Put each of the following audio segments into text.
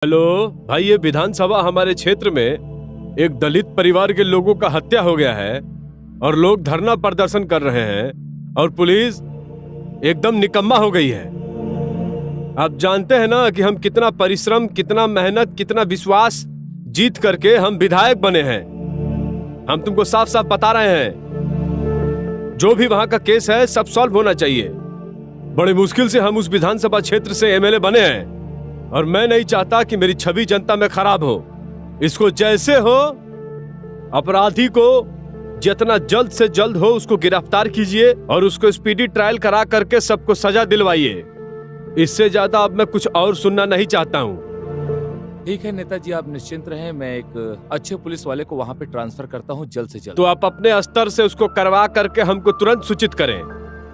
Hello भाई, ये विधानसभा हमारे क्षेत्र में एक दलित परिवार के लोगों का हत्या हो गया है और लोग धरना प्रदर्शन कर रहे हैं और पुलिस एकदम निकम्मा हो गई है। आप जानते हैं ना कि हम कितना परिश्रम, कितना मेहनत, कितना विश्वास जीत करके हम विधायक बने हैं। हम तुमको साफ साफ बता रहे हैं, जो भी वहां का केस है सब सॉल्व होना चाहिए। बड़ी मुश्किल से हम उस विधानसभा क्षेत्र से एमएलए बने हैं और मैं नहीं चाहता कि मेरी छवि जनता में खराब हो। इसको जैसे हो अपराधी को जितना जल्द से जल्द हो उसको गिरफ्तार कीजिए और उसको स्पीडी ट्रायल करा करके सबको सजा दिलवाइए। इससे ज्यादा अब मैं कुछ और सुनना नहीं चाहता हूँ। ठीक है नेताजी, आप निश्चिंत रहें। मैं एक अच्छे पुलिस वाले को वहाँ पे ट्रांसफर करता हूँ जल्द से जल्द। तो आप अपने स्तर से उसको करवा करके हमको तुरंत सूचित करें।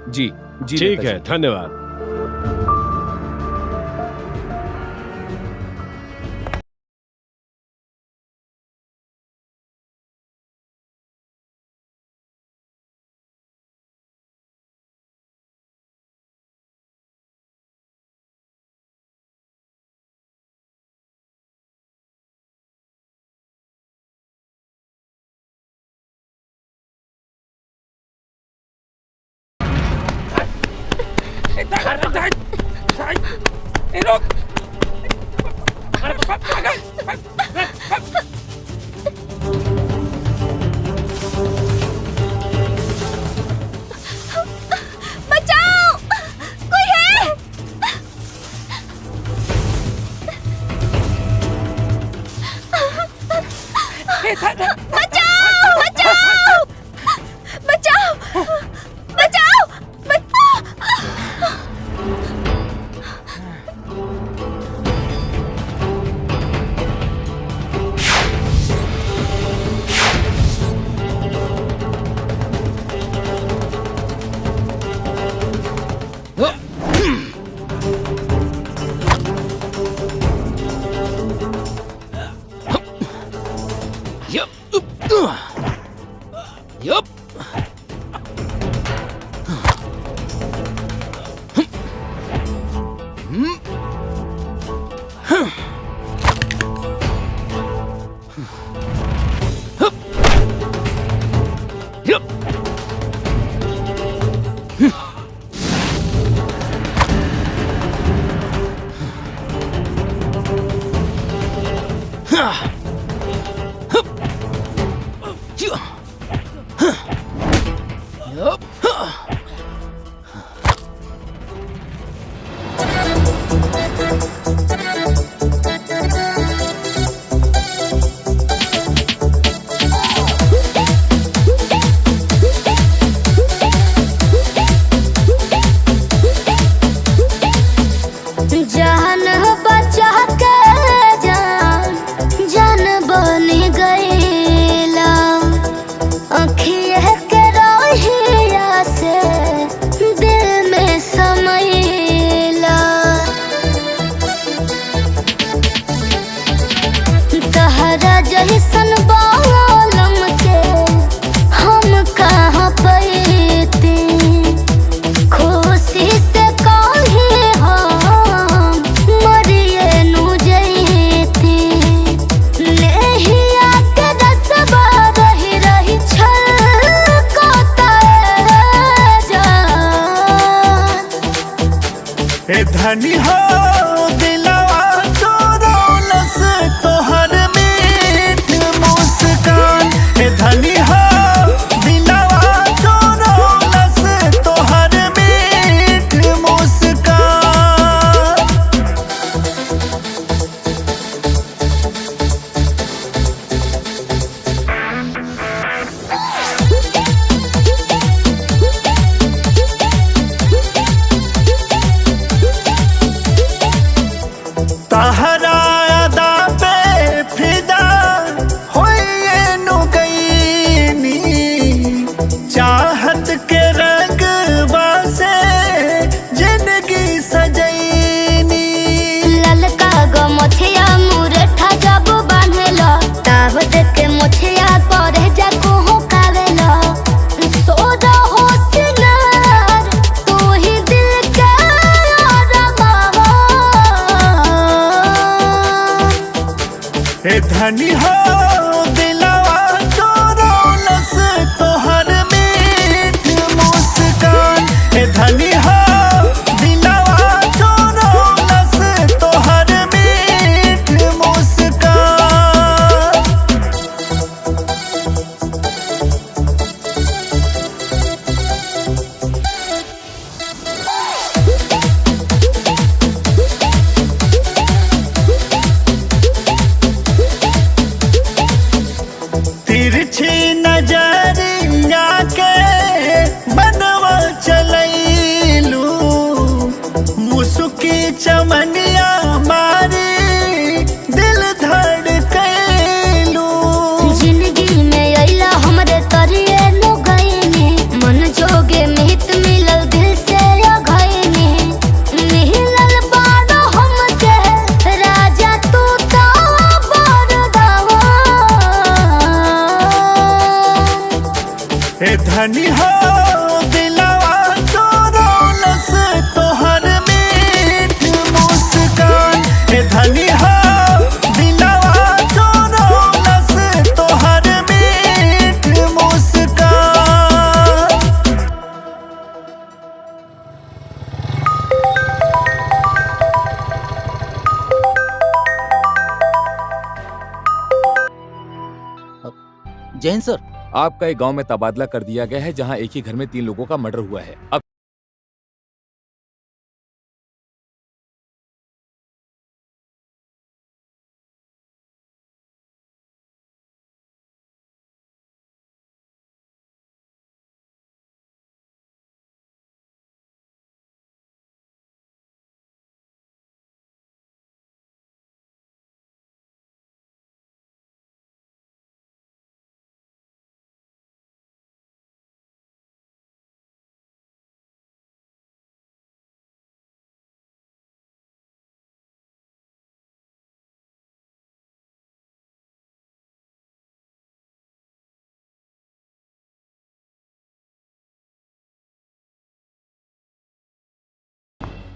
जी जी ठीक है, धन्यवाद। बचाओ, कोई है? बचाओ, बचाओ, बचाओ, बचाओ, ए धनी हो दिलवा चोरौलस तोहर मीठ मुस्कान। ए धनी हो दिलवा चोरौलस तोहर मीठ मुस्कान। तिरछी नजरिया के बनवा चलैलू, मुसुकी चमनिया मारी दिल धड़कैलू। जिंदगी में अइला हमरे तरिए नु गइनी, मन जोगे मित मिलल दिल से अघइनी। मिलल बारो हमके राजा तू तो बरदावा। ए धनी हो दिलवा चोरौलस तोहर मीठ मुस्कान। ए धनी हो दिलवा चोरौलस तोहर मीठ मुस्कान। जैन सर, आपका एक गांव में तबादला कर दिया गया है जहां एक ही घर में 3 लोगों का मर्डर हुआ है। अब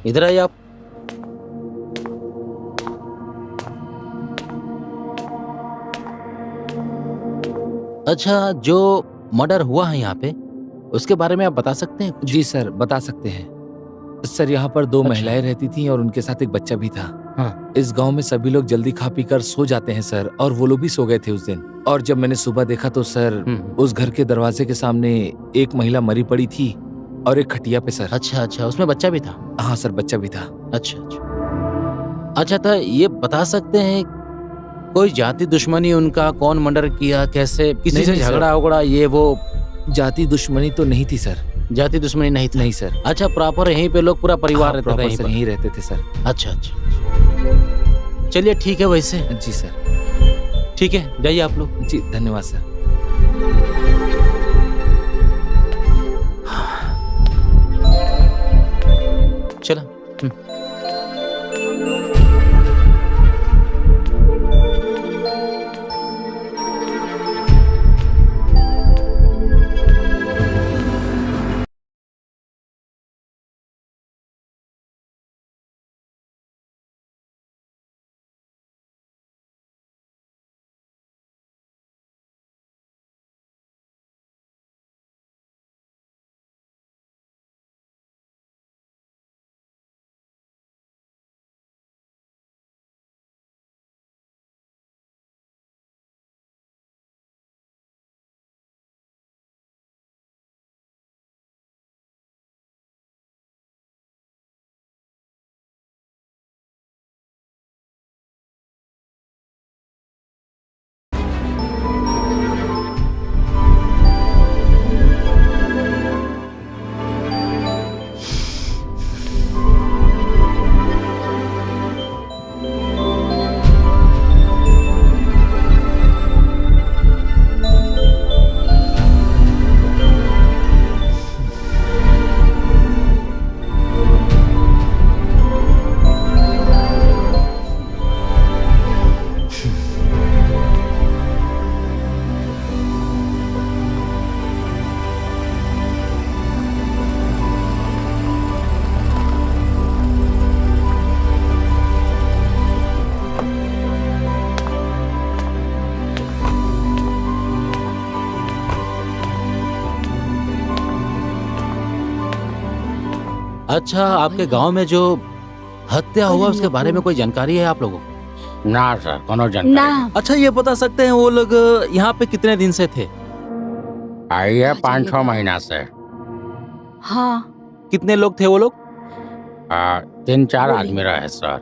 इधर आइए आप। अच्छा, जो मर्डर हुआ है यहाँ पे, उसके बारे में आप बता सकते हैं कुछ? जी सर, बता सकते हैं। सर, यहाँ पर 2 महिलाएं रहती थीं और उनके साथ एक बच्चा भी था। हाँ। इस गांव में सभी लोग जल्दी खा पी कर सो जाते हैं सर, और वो लोग भी सो गए थे उस दिन। और जब मैंने सुबह देखा तो सर, उस घर के दरवाजे के सामने एक महिला मरी पड़ी थी और एक खटिया पे सर। अच्छा अच्छा, उसमें बच्चा भी था? हाँ सर, बच्चा भी था। अच्छा अच्छा। अच्छा, तो ये बता सकते हैं कोई जाति दुश्मनी उनका, कौन मर्डर किया, कैसे, किसी नहीं, से नहीं, सर। झगड़ा उगड़ा, ये वो? जाति दुश्मनी तो नहीं थी सर। जाति दुश्मनी नहीं था? नहीं सर। अच्छा, प्रॉपर यहीं पे लोग पूरा परिवार रहता था? प्रॉपर यहीं सर पर? यहीं रहते थे सर। अच्छा अच्छा। चलिए ठीक है, वैसे जी सर। ठीक है, जाइए आप लोग। जी धन्यवाद सर। चला। अच्छा, आपके गांव में जो हत्या हुआ उसके बारे में कोई जानकारी है आप लोगों को? ना सर, कोनो जानकारी ना अच्छा, ये बता सकते हैं वो लोग यहाँ पे कितने दिन से थे? आई है 5-6 महीना से। हाँ कितने लोग थे वो लोग? 3-4 आदमी रहे सर।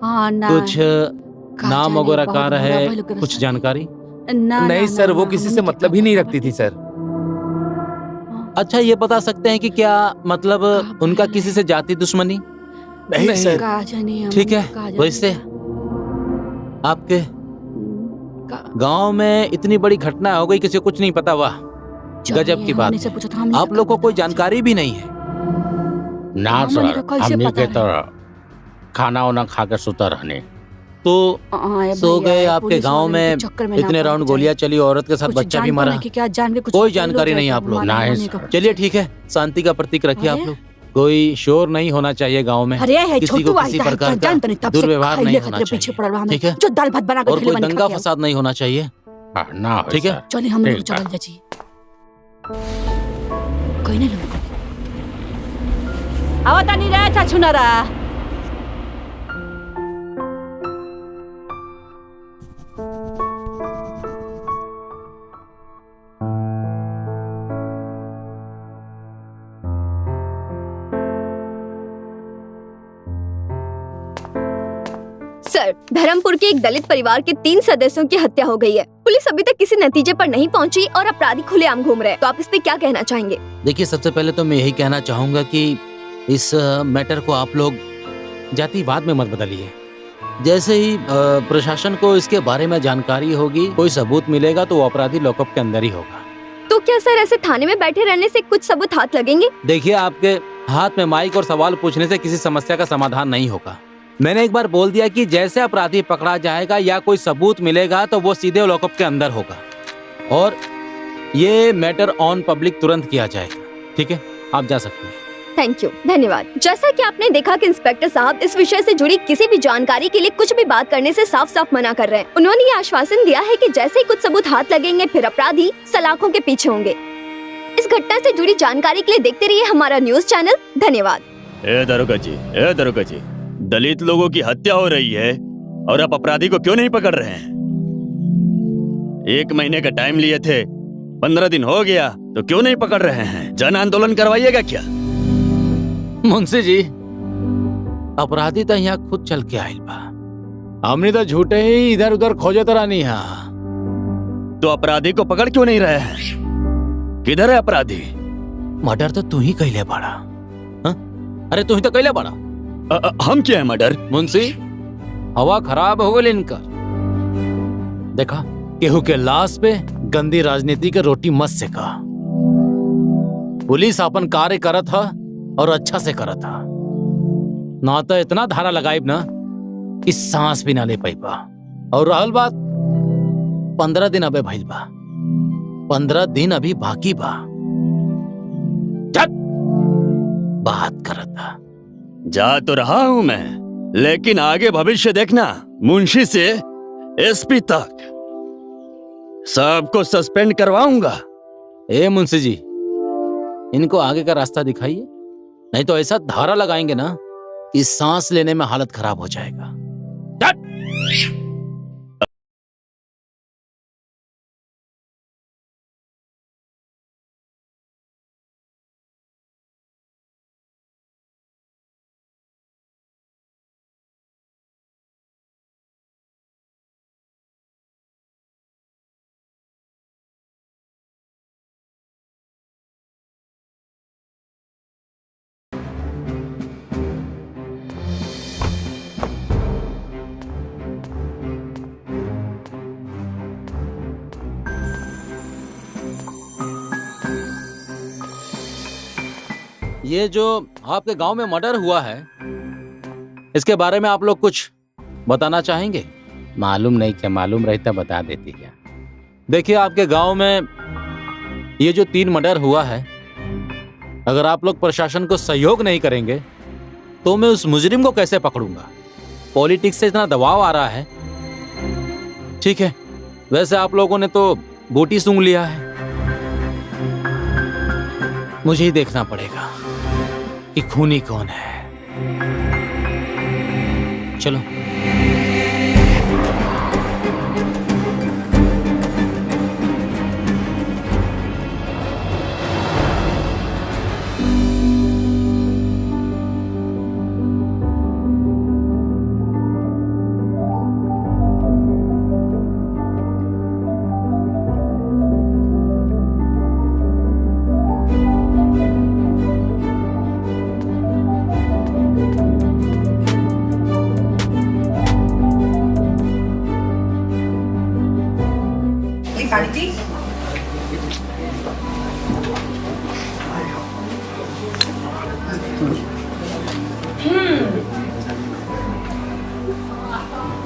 हाँ ना कुछ कहा नाम जाने, वगैरह बहुत कहाँ बुरा रहे, भइल ओकरा कुछ साथ। जानकारी? ना नहीं ना, सर, ना, वो ना, किसी हमने से क्या मतलब ही नहीं पता रखती थी सर। अच्छा, ये बता सकते हैं कि क्या मतलब कहाँ उनका भइल किसी है? से जाति दुश्मनी? नहीं सर। कहा जाने, ठीक है, हमने कहा जाने वैसे क्या। आपके का- गांव में इतनी बड़ी घटना हो गई, किसी को कुछ नहीं पता। वाह, जानिए, गजब की बात हमने से है। पूछा था, हमने आप क्या लोग को पता कोई मुझे। जानकारी भी नहीं है। ना हमने सर, का कैसे हमने पता के तो खाना वाना खा के सुता रहने। तो हाँ, ये सो भैया, गए ये आपके पुलिस गांव वाले में, के चक्कर में ना इतने पड़ राउंड जाए। गोलियां चली, औरत के साथ कुछ बच्चा भी जानता मरा। नहीं कि क्या जान के कुछ कोई बोल जानकारी दो नहीं तो आप लोग? हमारा नहीं होने सर। का- चलिए ठीक है, शांति का प्रतीक रखिए आप अरे? लोग। कोई शोर नहीं होना चाहिए गांव में। अरे है किसी को छोटू किसी आई था, प्रकार का जानता नहीं तब से दुर्व्यवहार नहीं खाइले होना खातिर पीछे चाहिए। पड़ल बा हमें। ठीक है? जो दाल भात बना के और खिले कोई बनी दंगा खा के फसाद नहीं होना चाहिए। ना हो ठीक है? सर। चलिए हम लोग ठीक है। चल जाची। कोई नहीं लोग आवता नहीं रहा था छुनारा। सर, धर्मपुर के एक दलित परिवार के 3 सदस्यों की हत्या हो गई है। पुलिस अभी तक किसी नतीजे पर नहीं पहुंची और अपराधी खुलेआम घूम रहे हैं। तो आप इस पे क्या कहना चाहेंगे? देखिए, सबसे पहले तो मैं यही कहना चाहूंगा कि इस मैटर को आप लोग जातिवाद में मत बदलिए। जैसे ही प्रशासन को इसके बारे में जानकारी होगी, कोई सबूत मिलेगा तो वो अपराधी लॉकअप के अंदर ही होगा। तो क्या सर ऐसे थाने में बैठे रहने से कुछ सबूत हाथ लगेंगे? देखिए, आपके हाथ में माइक और सवाल पूछने से किसी समस्या का समाधान नहीं होगा। मैंने एक बार बोल दिया कि जैसे अपराधी पकड़ा जाएगा या कोई सबूत मिलेगा तो वो सीधे लॉकअप के अंदर होगा और ये मैटर ऑन पब्लिक तुरंत किया जाएगा। ठीक है, आप जा सकते हैं। थैंक यू, धन्यवाद। जैसा कि आपने देखा कि इंस्पेक्टर साहब इस विषय से जुड़ी किसी भी जानकारी के लिए कुछ भी बात करने से साफ साफ मना कर रहे हैं। उन्होंने ये आश्वासन दिया है कि जैसे ही कुछ सबूत हाथ लगेंगे फिर अपराधी सलाखों के पीछे होंगे। इस घटना से जुड़ी जानकारी के लिए देखते रहिए हमारा न्यूज चैनल। धन्यवाद। ए दरोगा जी, दलित लोगों की हत्या हो रही है और आप अपराधी को क्यों नहीं पकड़ रहे हैं? 1 महीने का टाइम लिए थे, 15 दिन हो गया, तो क्यों नहीं पकड़ रहे हैं? जन आंदोलन करवाइएगा क्या? मुंशी जी, अपराधी तो यहाँ खुद चल के आयल बा। हमने तो झूठे ही इधर उधर खोजत रहनी है। तो अपराधी को पकड़ क्यों नहीं रहे हैं? किधर है अपराधी? मर्डर तो तू ही कैले बड़ा। हाँ? अरे तू ही तो कैले बड़ा। हम क्या है मर्डर? मुंशी, हवा खराब हो गई इनका। देखा, केहू के लाश पे गंदी राजनीति के रोटी मत सेका। पुलिस अपन कार्य करत था और अच्छा से करत था, ना तो इतना धारा लगाइब ना कि सांस भी ना ले पाइबा। और रहल बात 15 दिन अबे भइल बा, 15 दिन अभी बाकी बा। चल, बात करत था। जा तो रहा हूं मैं, लेकिन आगे भविष्य देखना। मुंशी से एसपी तक सबको सस्पेंड करवाऊंगा। ए मुंशी जी, इनको आगे का रास्ता दिखाइए, नहीं तो ऐसा धारा लगाएंगे ना कि सांस लेने में हालत खराब हो जाएगा। ये जो आपके गांव में मर्डर हुआ है, इसके बारे में आप लोग कुछ बताना चाहेंगे? मालूम नहीं, क्या मालूम रहता बता देती क्या? देखिए, आपके गांव में ये जो 3 मर्डर हुआ है, अगर आप लोग प्रशासन को सहयोग नहीं करेंगे तो मैं उस मुजरिम को कैसे पकड़ूंगा? पॉलिटिक्स से इतना दबाव आ रहा है। ठीक है, वैसे आप लोगों ने तो बूटी सूंघ लिया है, मुझे ही देखना पड़ेगा कि खूनी कौन है। चलो।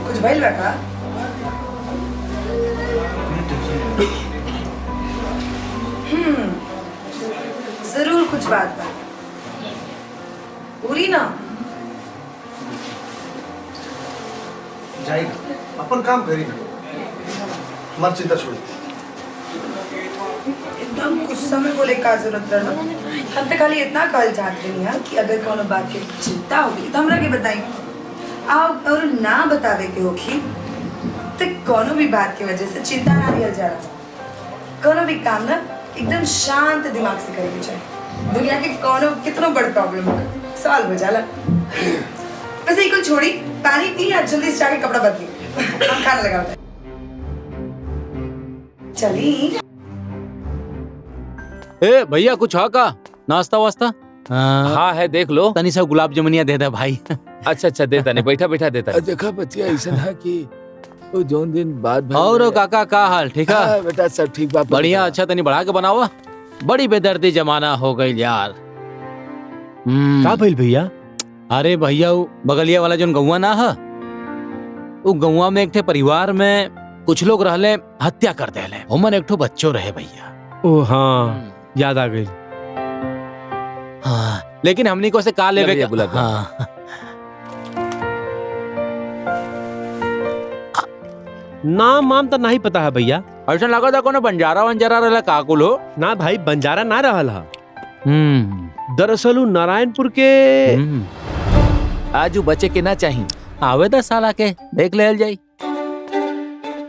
कुछ भइल बा का? जरूर कुछ बात बा। पूरी ना जाएगा अपन काम करी ना, मत चिंता छोड़ी। एकदम गुस्सा में बोले का जरूरत रहना। हम तो खाली इतना कल चाहते नहीं है कि अगर कोनो बात की चिंता होगी तो हमरा के बताई। आओ और ना बतावे के होगी तो कोनो भी बात की वजह से चिंता ना लिया जा रहा। कोनो भी काम ना एकदम शांत दिमाग से करे के चाहिए। दुनिया के कोनो कितना बड़ प्रॉब्लम हो सॉल्व हो जाला। वैसे ही कोई छोड़ी, पानी पी या जल्दी से जाके कपड़ा बदली। हम खाना लगा होता है। चली। ए भैया कुछ है का? नाश्ता वास्ता? हाँ है, देख लो। तनी सा गुलाब जमुनिया दे दे भाई। अच्छा अच्छा देता नहीं, बैठा बैठा देता। देखा बतिया ऐसा था कि वो जोन दिन बाद और काका का हाल ठीक है? बेटा सब ठीक बात बढ़िया। अच्छा तनी बढ़ा के बनावा। बड़ी बेदर्दी जमाना हो गई यार। का भइल भैया? अरे भैया वो बगलिया वाला जोन गौवा ना है, वो गौवा में एक ठे परिवार में कुछ लोग रहले हत्या कर देले। उमन एक ठो बच्चो रहे भैया। ओ हाँ, याद आ गई। हाँ, लेकिन हमनी को से का लेवे के बुला। हाँ। नाम वाम तो नहीं पता है भैया। ऐसा लगा था कोनो बंजारा वंजारा रहला का कुल हो? ना भाई, बंजारा ना रहल हा। दरअसल उ नारायणपुर के आज बच्चे के ना चाहिए। आवे 10 साल आके देख ले जाई।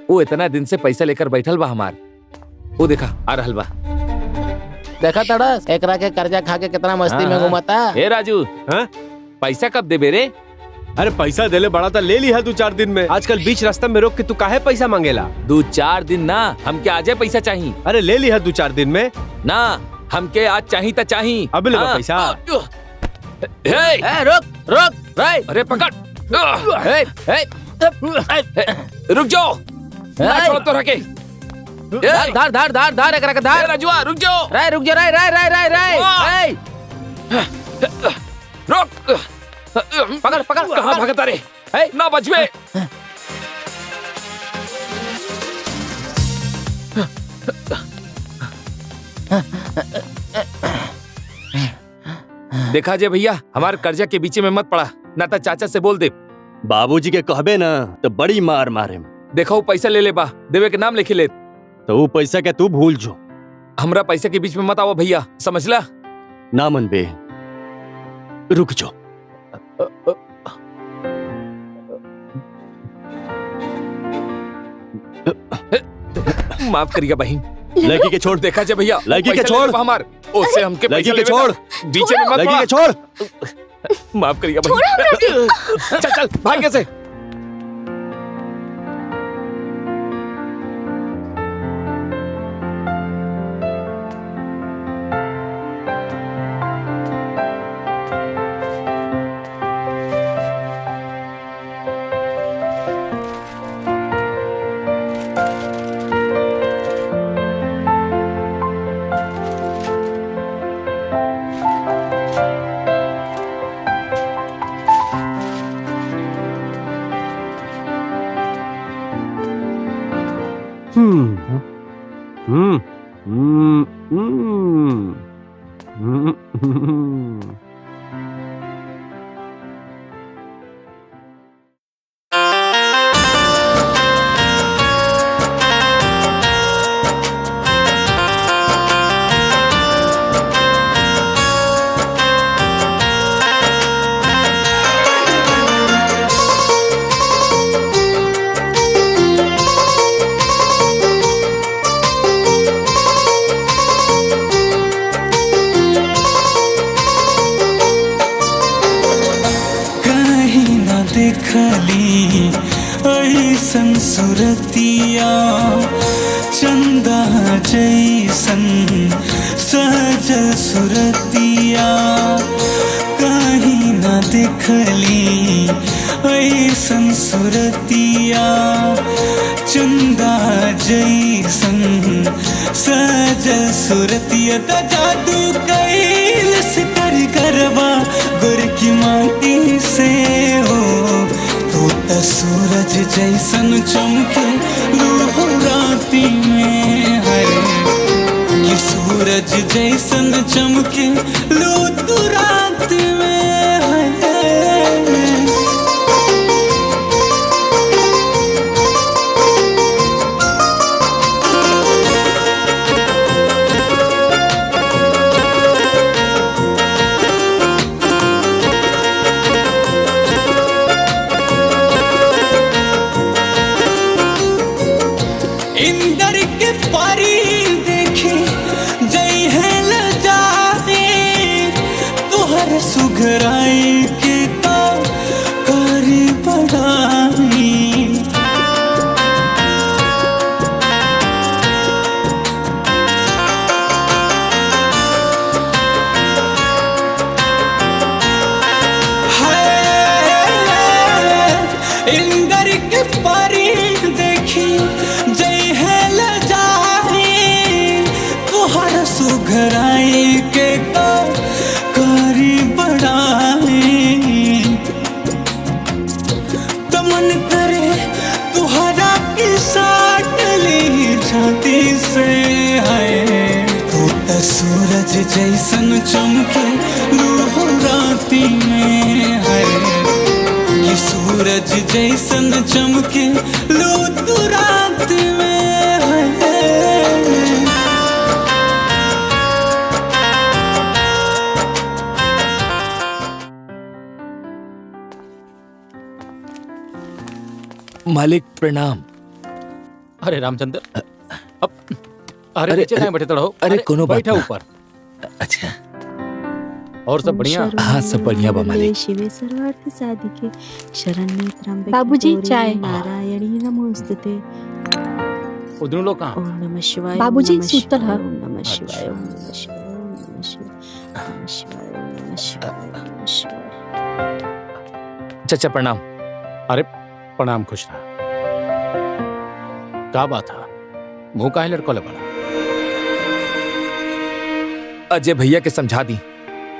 वो इतना दिन से पैसा लेकर बैठल बा हमार। वो देखा आ रहल बा। देखा तड़स एकरा के कर्जा खा के कितना मस्ती में घुमाता। ए राजू, हाँ? पैसा कब देबे रे? अरे पैसा देले बड़ा था, ले ली है 2-4 दिन में। आजकल बीच रास्ता में रोक के तू काहे पैसा मांगेला? 2-4 दिन ना, हमके आजे पैसा चाहिए। अरे ले ली है 2-4 दिन में ना, हमके आज चाहिए तो चाहिए। अब ले पैसा। रुक रुक रे। अरे पकड़। रुक जाओ। छोड़ तो रखे। धार धार धार धार एकरा के धार। राजुआ रुक जाओ। रे रुक जा रे रे रे रे रे। रुक। पकड़ पकड़। कहाँ भागता रे? ना बचबे। देखा जे भैया, हमारे कर्जा के बीच में मत पड़ा, ना तो चाचा से बोल दे। बाबूजी के कहबे ना तो बड़ी मार मारे। देखो पैसा ले ले बा, देवे के नाम लिखे ले। तो वो पैसा क्या तू भूल जो। हमरा पैसे के बीच में मत आओ भैया, समझला? ना मन बे, रुक जो। माफ करिएगा बहन। लड़की के छोड़। देखा जे भैया, लड़की के छोड़। हमार उससे हमके लड़की पैसा के छोड़। बीच में मत लड़की के छोड़। माफ करिएगा बहन। चल चल भाग कैसे। ऐसन सुरतिया चंदा जैसन सजल सुरतिया कहीं न दिखली ऐसन सुरतिया चंदा जैसन सजल सुरतिया का जादू कैल से करवा गुर की माटी से हो तो त सूरज जैसन चमके लू राती में है कि सूरज जैसन चमके लू तू रात में है। इंदर के पारी देखी जई है लजाए तोहर सुघराई के तो करी बढ़ाई इंदर के पारी देखी जई है लजाए तोहर सुघराई के तो करी बढ़ाई तो मन करे तुहरा की साट ली छाती से है तो त सूरज जैसन चमके लू राती में है कि सूरज जैसन चमके लो तू रात में है। मालिक प्रणाम। अरे रामचंद्र अब अरे नीचे नहीं बैठे रहो। अरे कोनो बात बैठा ना। ऊपर। अच्छा और सब बढ़िया। हाँ सब बढ़िया बा मालिक। शिवे सर्वार्थ साधिके शरण्ये त्र्यंबके बाबूजी, गौरी चाय। नारायणी नमोस्तुते। उधर लोग कहाँ? ओम नमः शिवाय। बाबूजी, ओम नमः सूतल शिवाय, है। ओम नमः शिवाय, ओम नमः शिवाय, ओम नमः शिवाय, ओम नमः शिवाय, ओम नमः शिवाय, ओम नमः शिवाय। चाचा प्रणाम। अरे प्रणाम, खुश रहा। क्या बात है, मुंह काहे लड़कोले बड़ा? अजय भैया के समझा दी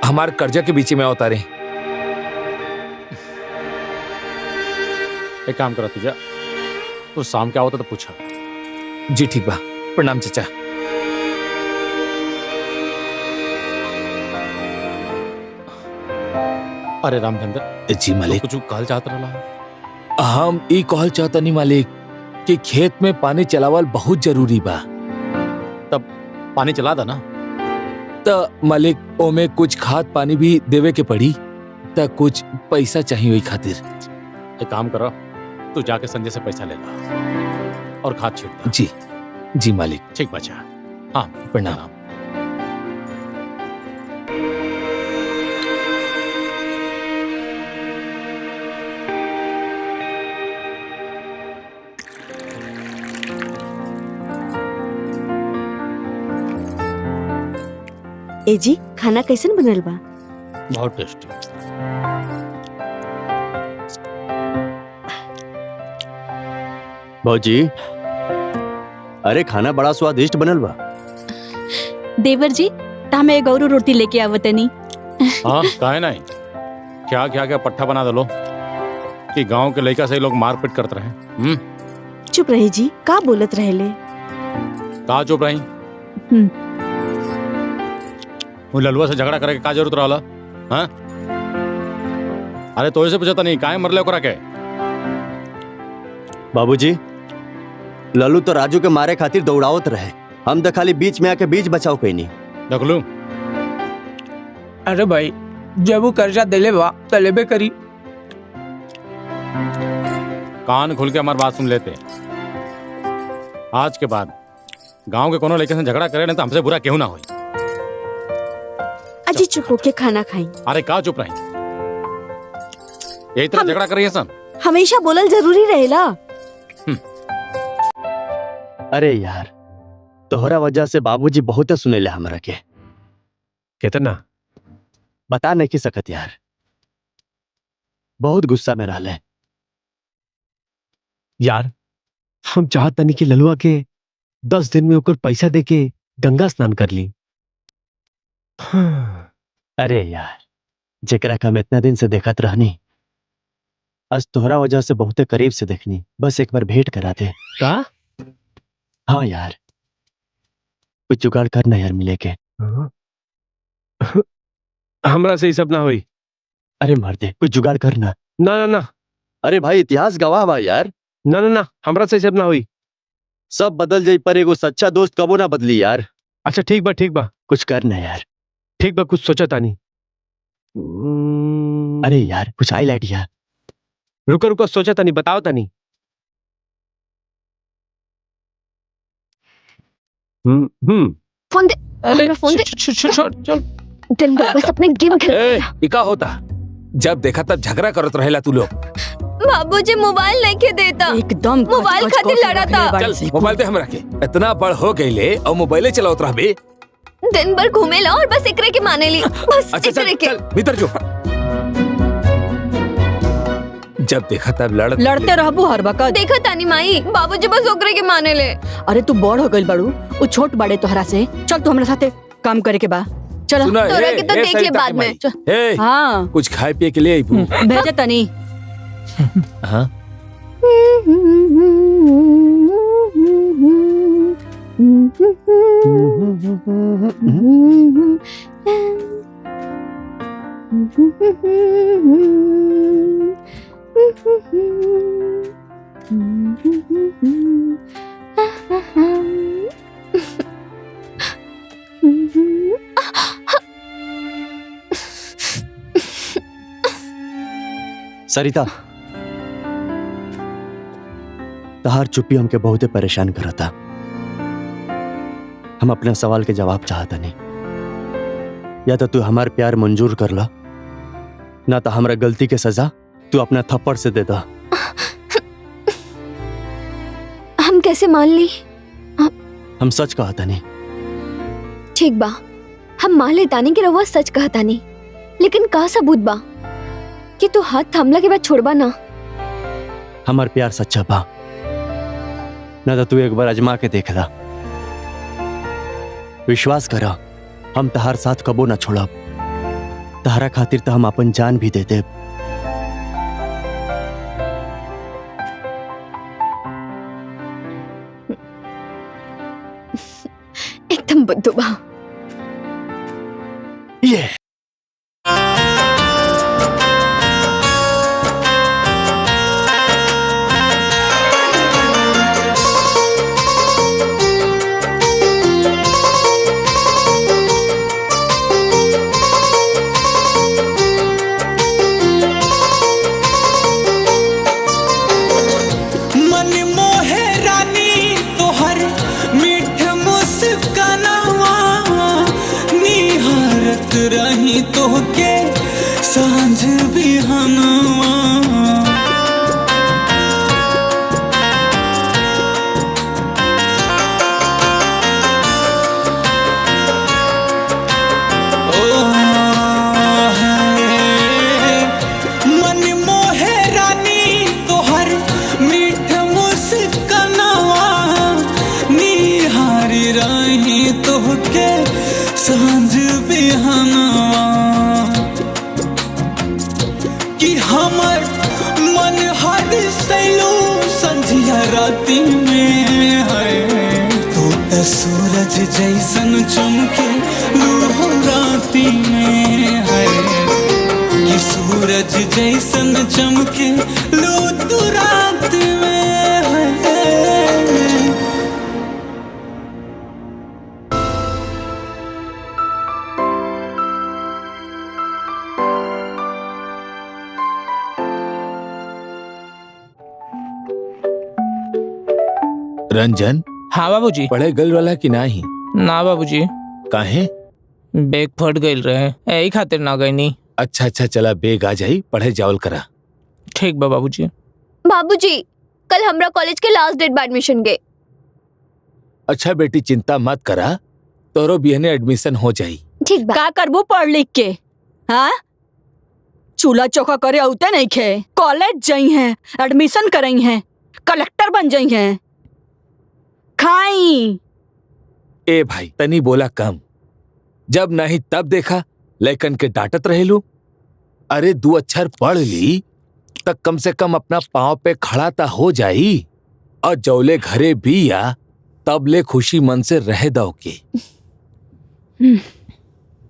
हमारे कर्जा के बीच में उतारे। एक काम करो तुझे, तो शाम क्या होता तो पूछा। जी ठीक बा। प्रणाम चाचा। अरे रामचंद्र जी मालिक। कुछ कहल चाहत रहा। हम ई कहल चाहता नहीं मालिक कि खेत में पानी चलावल बहुत जरूरी बा। तब पानी चला दा ना। त मालिक ओमे कुछ खाद पानी भी देवे के पड़ी त कुछ पैसा चाहिए वही खातिर। एक काम करो, तू जाके संजय से पैसा ले ला और खाद छीट दे। जी जी मालिक। ठीक बचा। हाँ प्रणाम। ए जी खाना कैसन बनल बा? बहुत टेस्टी। भौजी, अरे खाना बड़ा स्वादिष्ट बनल बा। देवर जी हमें एक और रोटी लेके आवतनी। हाँ काहे नहीं, क्या क्या क्या पट्टा बना दलो कि गांव के लड़का से लोग मारपीट करते रहे। चुप रही जी, का बोलत रहेले? का चुप रही? वो ललुआ से झगड़ा करे के का जरूरत रहला? हाँ? अरे तो से पूछता नहीं काहे मरले ओकरा के? बाबूजी, लल्लू तो राजू के मारे खातिर दौड़ावत रहे, हम तो खाली बीच में आके बीच बचाव कैनी। देख लू। अरे भाई जब वो कर्जा दिले बा तो लेबे करी। कान खुल के हमारी बात सुन लेते। आज के बाद गांव के कोनो लड़के से झगड़ा करे ना तो हमसे बुरा क्यों ना हो। अजी चुप होके खाना खाई। अरे का चुप रही, यही तरह झगड़ा करिए सन। हमेशा बोलल जरूरी रहेला। अरे यार, तोहरा वजह से बाबूजी बहुत सुनेले हमरा के। कितना? बता नहीं की सकत यार, बहुत गुस्सा में रहले। यार हम चाहत तनी कि ललुआ के 10 दिन में ओकर पैसा दे के गंगा स्नान कर ली। हाँ। अरे यार, जेकरा का हम इतना दिन से देखत रहनी, आज तोहरा वजह से बहुते करीब से देखनी। बस एक बार भेंट करा दे। का? हाँ यार, कुछ जुगाड़ करना यार मिले के। हमरा से ही सब ना हुई। अरे मर दे, कुछ जुगाड़ करना। ना ना ना। अरे भाई, इतिहास गवाह बा यार। ना ना ना, हमरा से ही सब ना हुई। सब बदल जाई पर एगो सच्चा दोस्त कबो ना बदली यार। अच्छा ठीक बा ठीक बा। कुछ करना यार। ठीक बा, कुछ सोचा तानी। अरे यार, कुछ हाईलाइट यार। रुको रुको, सोचा तानी, बताओ तानी। फोन दे। अरे फोन दे। चल दिन भर बस अपने गेम खेल। ये का होता? जब देखा तब झगड़ा करत रहेला तू लोग। बाबूजी मोबाइल नहीं के देता, एकदम मोबाइल खातिर लड़ा था। चल मोबाइल दे हमरा के। इतना बड़ हो गईले और मोबाइले चलावत रहबे। दिन भर घूमेला और बस एकरे के माने ली, बस अच्छा चल एकरे के। चल भीतर जो। जब देखा तब लड़ते रहबू हर वक्त। देखा तानी माई, बाबूजी बस ओकरे के माने ले। अरे तू बड़ हो गइल बाड़ू, वो छोट बड़े तोहरा से। चल तू हमरा साथे काम करे के बा। चल सुना, तोरा के तो ए, देख ले सरिता बाद के में। माई। ए, हाँ कुछ खाए पिए के लिए आइबू। भेजे तनी। हाँ सरिता, तहार चुप्पी हमके बहुते परेशान करता। हम अपने सवाल के जवाब चाहता नहीं। या तो तू हमार प्यार मंजूर कर ला, ना तो हमरा गलती के सजा तू अपना थप्पड़ से दे दा। हम कैसे मान ली? हम सच कहता नहीं। ठीक बा, हम मान ले तानी कि रहुआ सच कहता नहीं, लेकिन का सबूत बा कि तू हाथ थामला के बाद छोड़बा ना? हमार प्यार सच्चा बा, ना तो तू एक बार अजमा के देख ला। विश्वास करा, हम तहार साथ कबो ना छोड़ब। तहरा खातिर तो हम अपन जान भी दे देब। एकदम बुद्धू बा। ये मन मोहे रानी तोहर मीठ मुस्कानवा, निहारत रही तोहके सांझ बिहनवा। मन मोहे रानी तोहर मीठ मुस्कानवा, निहारी रही तोहके सांझ बिहनवा। कि हमर मन हर सैलू संझिया राती में है। तू त सूरज जैसन चमके लू राती में है। कि सूरज जैसन चमके लो तू रात में है। रंजन, हाँ बाबूजी। पढ़े गल वाला कि नाही? ना बाबूजी, काहे? बैग फट गइल रहे, यही खातिर ना गई नी। अच्छा अच्छा, चला बेग आ जाई, पढ़े जावल करा। ठीक बा बाबूजी। बाबूजी, कल हमरा कॉलेज के लास्ट डेट बा एडमिशन के। अच्छा बेटी चिंता मत करा, तोरो बिहने एडमिशन हो जाई। ठीक बा। का करबू पढ़ लिख के? हाँ, चूल्हा चौका करे औते नहीं खे, कॉलेज जाई हैं, एडमिशन करई हैं, कलेक्टर बन जाई हैं। खाई ए भाई तनी बोला कम, जब नहीं तब देखा लैकन के डांटत रहेलू। अरे 2 अक्षर पढ़ ली तक कम से कम अपना पाँव पे खड़ा ता हो जाई, और जौले घरे भी या तब ले खुशी मन से रह दो के।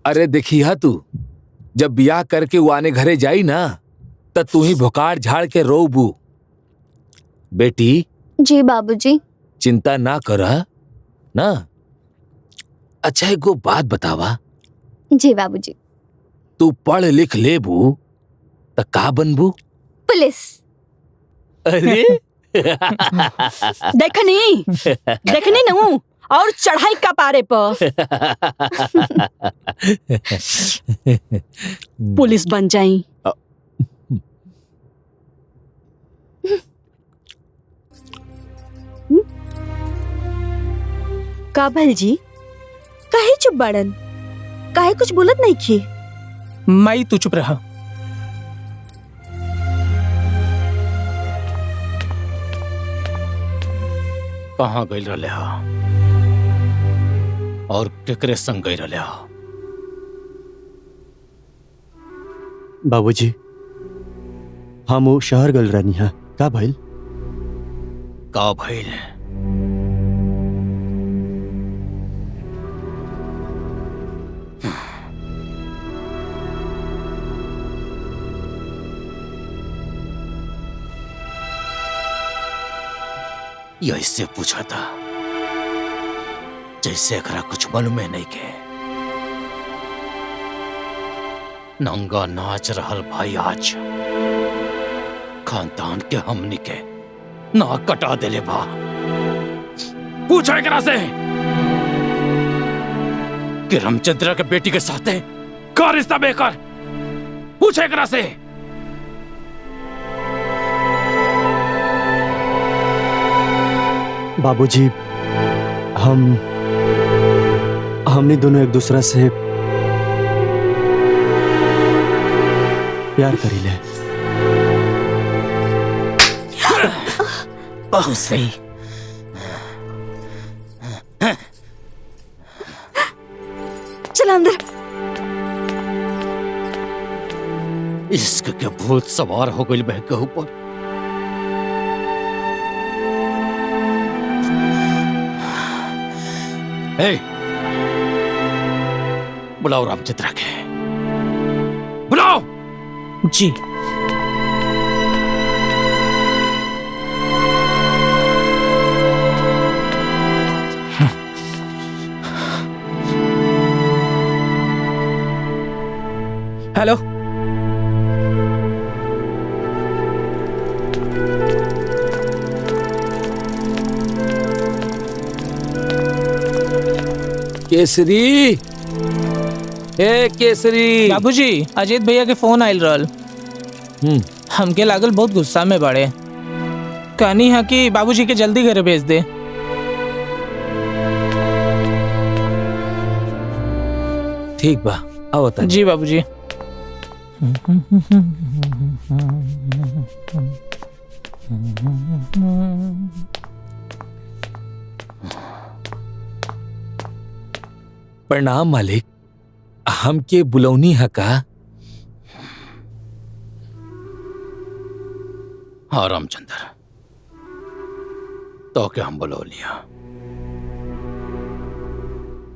अरे देखिया तू जब बियाह करके वो आने घरे जाई ना त तू ही भुकार झाड़ के रोबू। बेटी जी बाबूजी। चिंता ना करा ना। अच्छा एगो बात बतावा, जी बाबूजी। तू पढ़ लिख लेबू त का बनबू? पुलिस। अरे देखनी नू और चढ़ाई का पारे पर पुलिस बन जाई। का भल जी काहे चुप बाड़न? काहे कुछ बोलत नहीं की? माई तू चुप रहा। कहाँ गई रहे हो और केकरे संग गई रहे हो? बाबूजी हम वो शहर गल रहनी है। का भइल? का भइल? ऐसे पूछा था जैसे अखरा कुछ मालूमे नहीं के। नंगा नाच रहल भाई आज खानदान के हमनी के नाक कटा देले बा। पूछा एकरा से कि रामचंद्र के बेटी के साथे का रिश्ता बेकार। पूछा एकरा से। बाबूजी हमने दोनों एक दूसरा से प्यार करी ले। बहुत सही। चल अंदर। इश्क के भूत सवार हो गई बह के ऊपर। बुलाओ रामचंद्र के। बुलाओ। जी। हेलो। केसरी, ए केसरी। बाबूजी अजीत भैया के फोन आयल रहल। हमके लागल बहुत गुस्सा में बड़े। कहनी है कि बाबूजी के जल्दी घरे भेज दे। ठीक बा आओ तनी। जी बाबूजी। प्रणाम मालिक, हमके बुलौनी है का? हाँ रामचंद्र, तो क्या हम बुला लिया।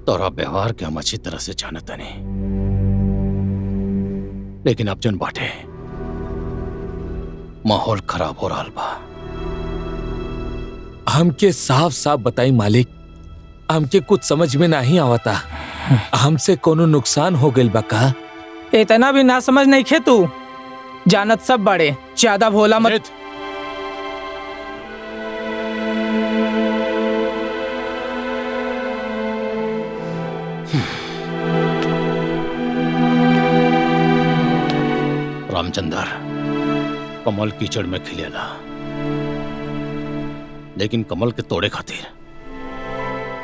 तोरा व्यवहार के हम अच्छी तरह से जानते नहीं, लेकिन अब जन बाटे माहौल खराब हो रहा बा। हमके साफ साफ बताई मालिक, हमके कुछ समझ में नहीं आवता। हमसे कोनो नुकसान हो गइल बा का? इतना भी ना समझ नहीं खे तू। जानत सब बड़े, ज्यादा भोला मत। रामचंद्र कमल कीचड़ में खिलेला, लेकिन कमल के तोड़े खातिर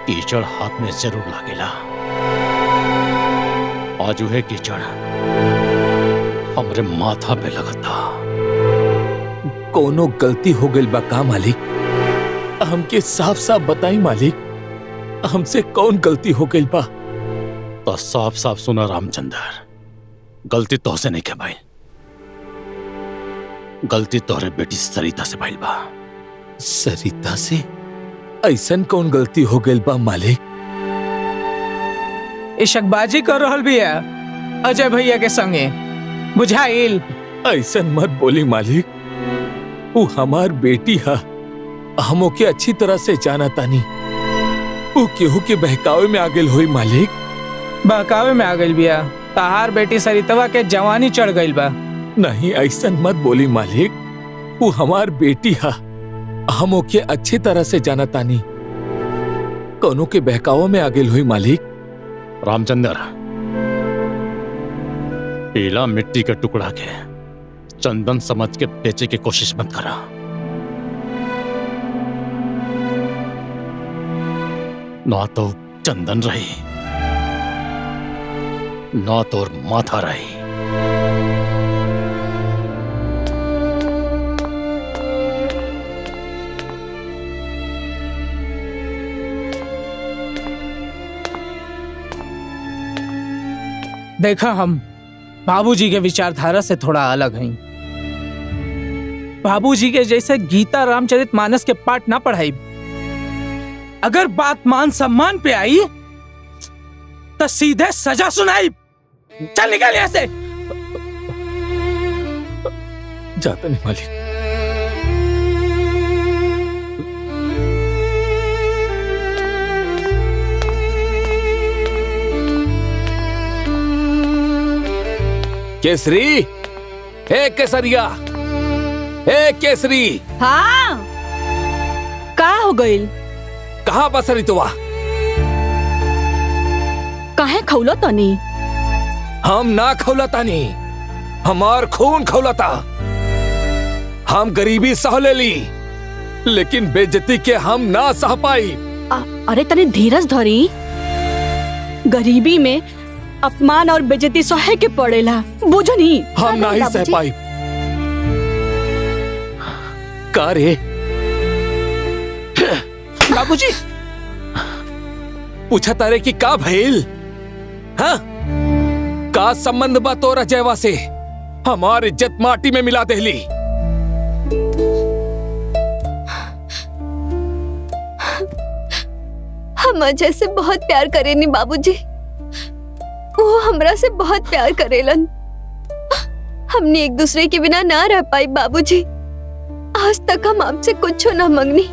कीचड़ हाथ में जरूर लागेला। आज वह कीचड़ हमरे माथा पे लगता। कोनो गलती हो गई बा का मालिक? हमके साफ साफ बताई मालिक, हमसे कौन गलती हो गई बा? तो साफ साफ सुना रामचंद्र, गलती तोहसे नहीं के भाई, गलती तोहरे बेटी सरिता से भइल बा। सरिता से? ऐसन कौन गलती हो गई बा मालिक? इशकबाजी कर रहल बिया अजय भैया के संगे, बुझाइल? ऐसन मत बोली मालिक, वो हमार बेटी है, हम ओके अच्छी तरह से जाना तानी। वो केहू के बहकावे में आ गेल होई मालिक। बहकावे में आ गइल बिया? तहार बेटी सरितवा के जवानी चढ़ गइल बा। नहीं, ऐसन मत बोली मालिक, वो हमार बेटी है, हम ओके अच्छी तरह से जाना तानी। कोनो के बहकावे में आ गेल होई मालिक। रामचंद्र, पीला मिट्टी के टुकड़ा के चंदन समझ के बेचे की कोशिश मत करा। ना तो चंदन रही, ना तो माथा रही। देखा, हम बाबूजी के विचारधारा से थोड़ा अलग हैं। बाबूजी के जैसे गीता रामचरितमानस के पाठ ना पढ़ाई। अगर बात मान सम्मान पे आई तो सीधे सजा सुनाई। चल निकल यहाँ से। जाता नहीं मालिक। केसरी, हे केसरिया, हे केसरी। हाँ, का हो गइल? कहाँ बा सरितवा? काहे खौलो तनी? हम ना खौलतानी, हमार खून खौलता। हम गरीबी सह लेली, लेकिन बेइज्जती के हम ना सह पाई। अरे तनी धीरज धरी। गरीबी में अपमान और बेइज्जती सहे के पड़ेला, बुझनी? हम ना ही सह पाई। का रे बाबूजी? पूछा तारे कि का भइल? हाँ, का संबंध बा तोरा जयवा से? हमार इज्जत माटी में मिला देली। हम अजय से बहुत प्यार करेनी बाबूजी, वो हमरा से बहुत प्यार करेलन। हमने एक दूसरे के बिना ना रह पाई बाबूजी। आज तक हम आपसे कुछ ना मांगनी,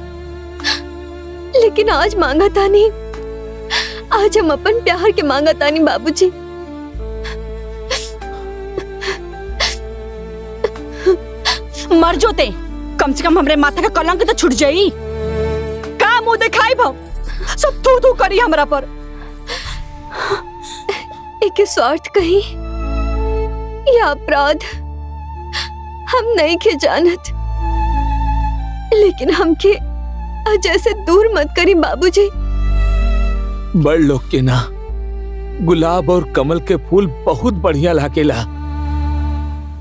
लेकिन आज मांगा था नहीं। आज हम अपन प्यार के मांगा था नहीं बाबूजी। मर जोते, कम से कम हमरे माथा का कलंक तो छूट जाई। का मुंह दिखाई भाव, सब तू तू करी हमरा पर। एक स्वार्थ कहीं या अपराध हम नहीं के जानत, लेकिन हमके अजय से दूर मत करी बाबूजी। बड़ लोग के ना गुलाब और कमल के फूल बहुत बढ़िया लागेला,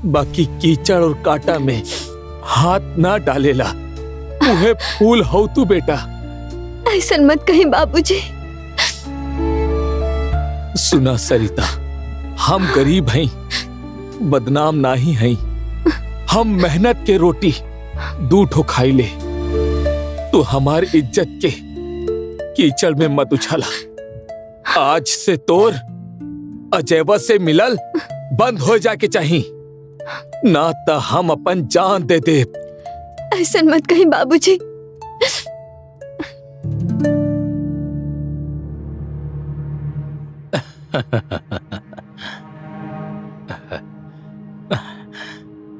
बाकी कीचड़ और कांटा में हाथ ना डालेला। उहे फूल हो तू बेटा। ऐसा मत कहीं बाबूजी। सुना सरिता, हम गरीब हैं, बदनाम नाही हैं। हम मेहनत के रोटी दू ठो खाई ले। तो हमारी इज्जत के कीचड़ में मत उछाला। आज से तोर अजयवा से मिलल बंद हो जाके चाहिए, ना तो हम अपन जान दे दे। ऐसा मत कहीं बाबूजी।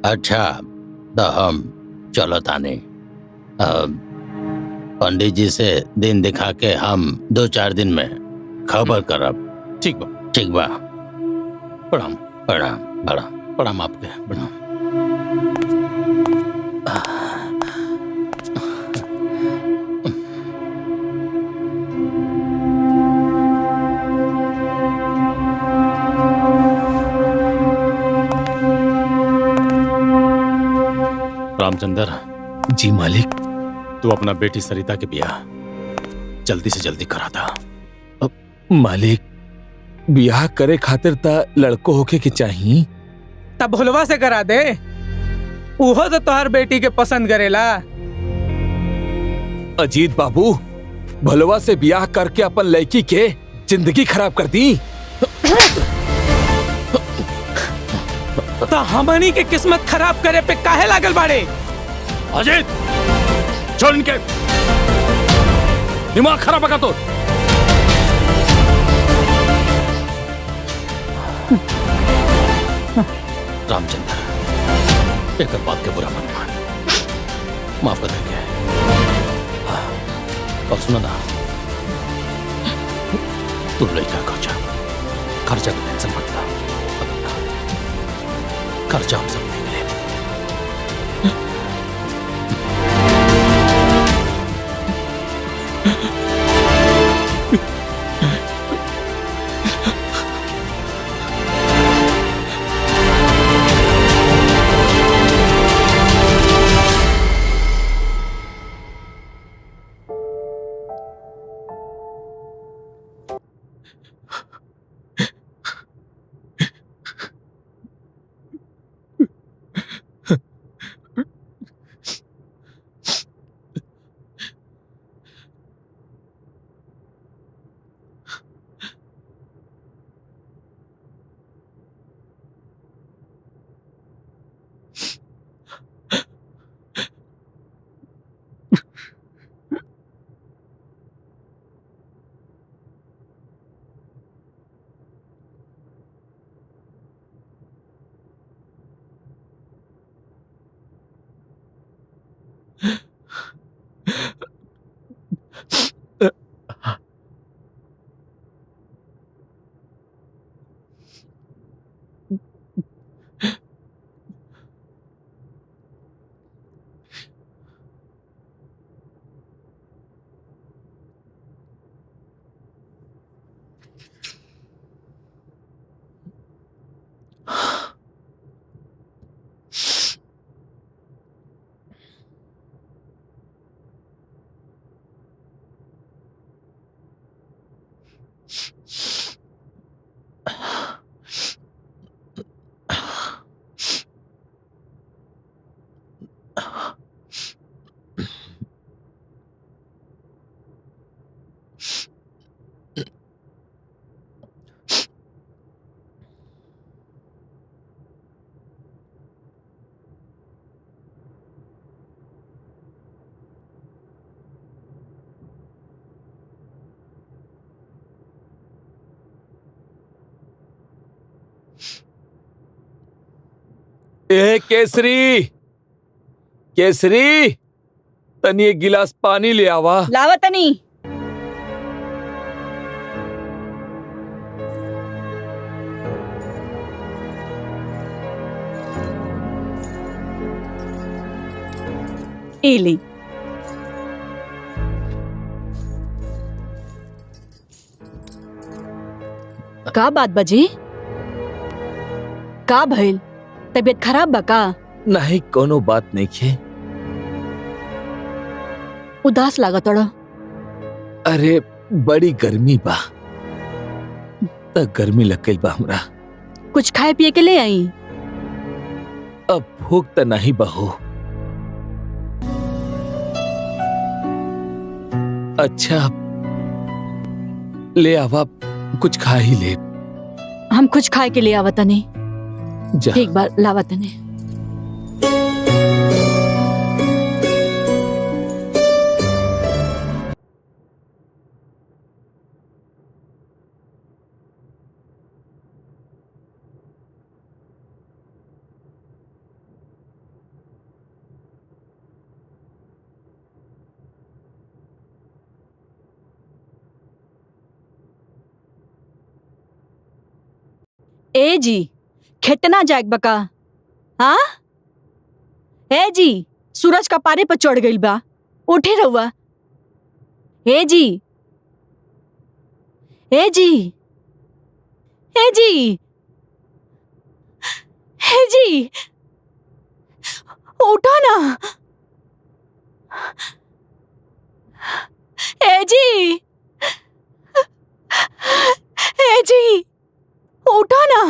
अच्छा, तो हम चलो तानी। पंडित जी से दिन दिखा के हम 2-4 दिन में खबर करब। ठीक बा। ठीक बा। प्रणाम प्रणाम प्रणाम प्रणाम आपके प्रणाम। रामचंद्र, जी मालिक। तू अपना बेटी सरिता के ब्याह जल्दी से जल्दी करा था। मालिक, ब्याह करे खातिर ता लड़को होके के चाहिए। तब भोलवा से करा दे, उहो तो तोहर बेटी के पसंद करेला। अजीत बाबू, भोलवा से ब्याह करके अपन लड़की के जिंदगी खराब कर दी। तो हमनी के किस्मत खराब करे पे काहे लागल बाड़े? अजीत, छोड़ इनके, दिमाग खराब का तो। रामचंद्र, एक बात के बुरा मन मान, माफ कर देंगे। और सुनो ना, तू लड़का खर्चा की टेंशन मत ला, खर्चा हम सब देंगे। ए केसरी, केसरी, तनी एक गिलास पानी ले आवा। लावा तनी। इली का बात बजी? का भइल? तबीयत खराब बा का? नहीं, कोनो बात नहीं खे। उदास लागत अड़। अरे बड़ी गर्मी बा, त गर्मी लग गई बा हमरा। कुछ खाए पिए के ले आई? अब भूख त नहीं बहू। अच्छा ले आवा, कुछ खा ही ले। हम कुछ खाए के ले आवत नहीं। जा। एक बार लावत नहीं। ए जी, खेतना जाग बका? हाँ ए जी, सूरज का पारे पर चढ़ गई बा, उठे रहुआ। ए जी, ए जी, ए जी, ए जी, उठो ना। ए जी, ए जी, उठो ना।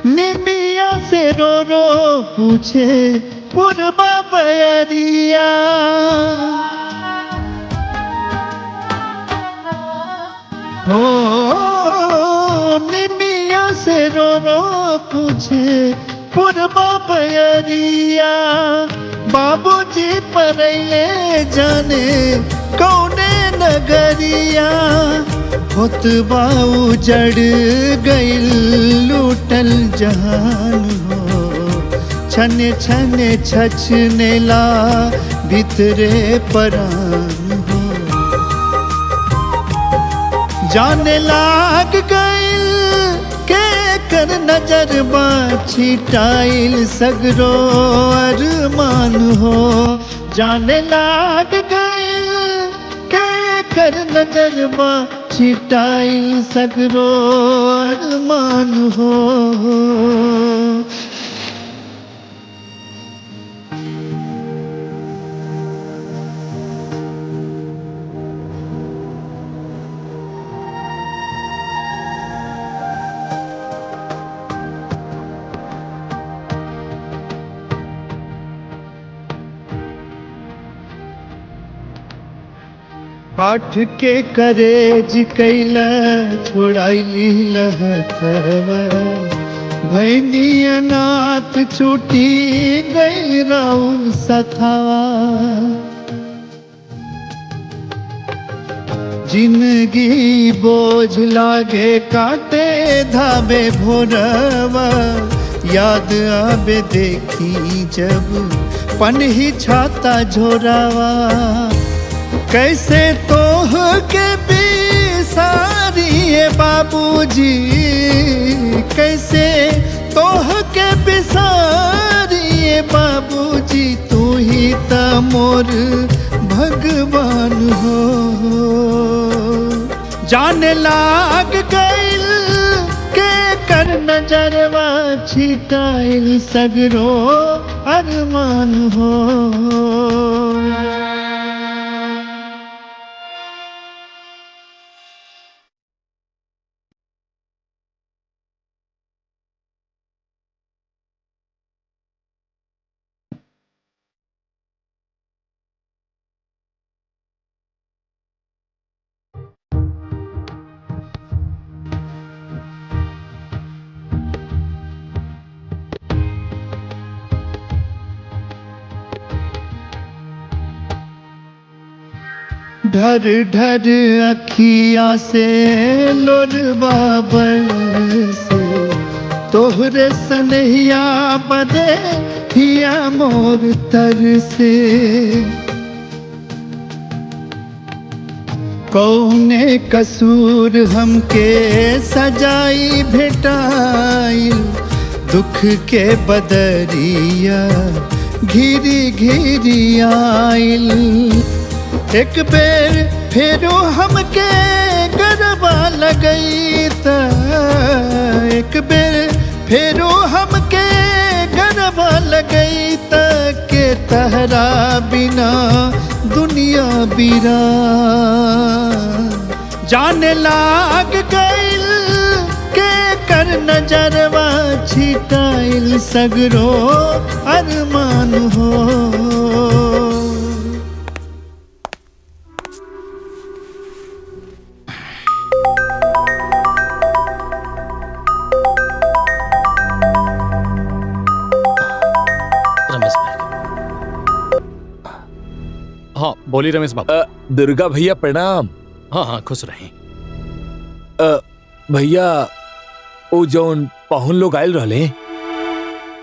निमिया से रो रो पूछे पुरबा बयरिया, हो निमिया से रो रो पूछे पुरबा बयरिया, बाबूजी परैले जाने कौने नगरिया, होत बाऊ जड़ गइल लूटल जहान हो, छने छने छछनेला भितरे परान हो, जाने लाग गइल के कर नजर बा छिटाइल सगरो अरमान हो, जाने लाग गइल के कर नजर बा छिटाइल सगरो अरमान हो। पाठ के करेज कैला छुड़ाइली लहतवा, भैनी अनाथ छूटी गई राउर सथावा, जिंदगी बोझ लागे काटे धाबे भोरवा, याद आबे देखी जब पनही छाता झोरावा, कैसे तोह के बिसारिए बाबूजी, कैसे तोह के बिसारिए बाबूजी, तू ही त मोर भगवान हो, जाने लाग गइल के कर नजरवा छिटाइल सगरो अरमान हो। ढर ढर अखिया से लोरबा बरसे, तोहरे सनहिया बदे हिया मोर तरसे, कौने कसूर हमके सजाई भेटाइल, दुख के बदरिया घिरी घिरी आइल, एक बेर फेरो हमके गरबा लगई त, एक बेर फेरो हमके गरबा लगई त, के तहरा बिना दुनिया बिरा, जाने लाग गइल के कर नजरवा छिटाइल सगरो अरमान हो। हाँ बोली रमेश बाबू। दुर्गा भैया प्रणाम। हाँ हाँ खुश रही। भैया वो जौन पाहुन लोग आयल रहले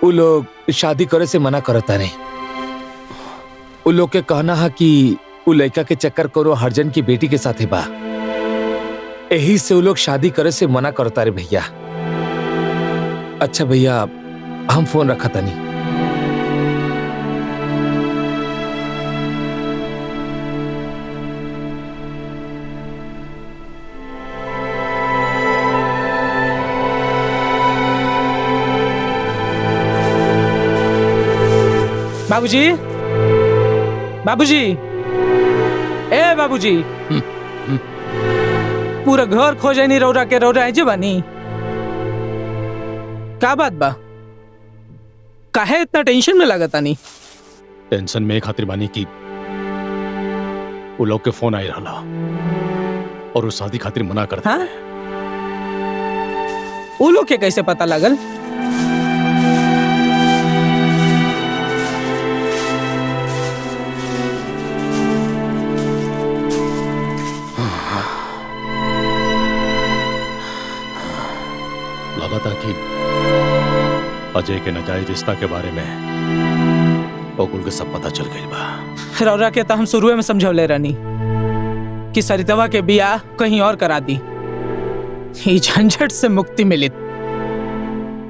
उ लोग शादी करे से मना करता नहीं। उ लोग के कहना है कि उ लड़का के चक्कर करो हरजन की बेटी के साथ बा, यही से उ लोग शादी करे से मना करता रे भैया। अच्छा भैया, हम फोन रखा था नहीं। बाबूजी, बाबूजी, ए बाबूजी, पूरा घर खोजे नहीं रौरा के रौरा आई बानी। का बात बा? काहे इतना टेंशन में लगता नहीं? टेंशन में खातिर बानी की वो लोग के फोन आई रहा और वो शादी खातिर मना करता। हाँ? वो लोग के कैसे पता लगल? लगा था कि अजय के नाजायज रिश्ता के बारे में ओकुल के सब पता चल गई बा। रौरा के तो हम शुरू में समझौले रहनी कि सरितवा के बियाह कहीं और करा दी, ये झंझट से मुक्ति मिली,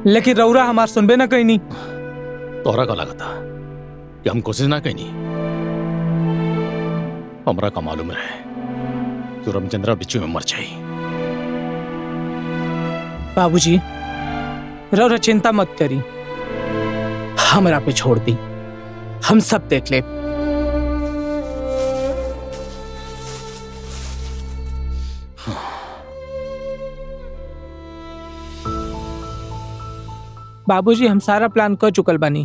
लेकिन रौरा हमार सुनबे ना कहीं नहीं। तोहरा का लगा था कि हम कोशिश ना कहीं नहीं। हमरा का मालूम रहे तो रामचंद्रा बिच्चू में मर जाई। बाबूजी, रौरा चिंता मत करी, हमरा पे छोड़ दी, हम सब देख ले। बाबूजी, हम सारा प्लान कर चुकल बानी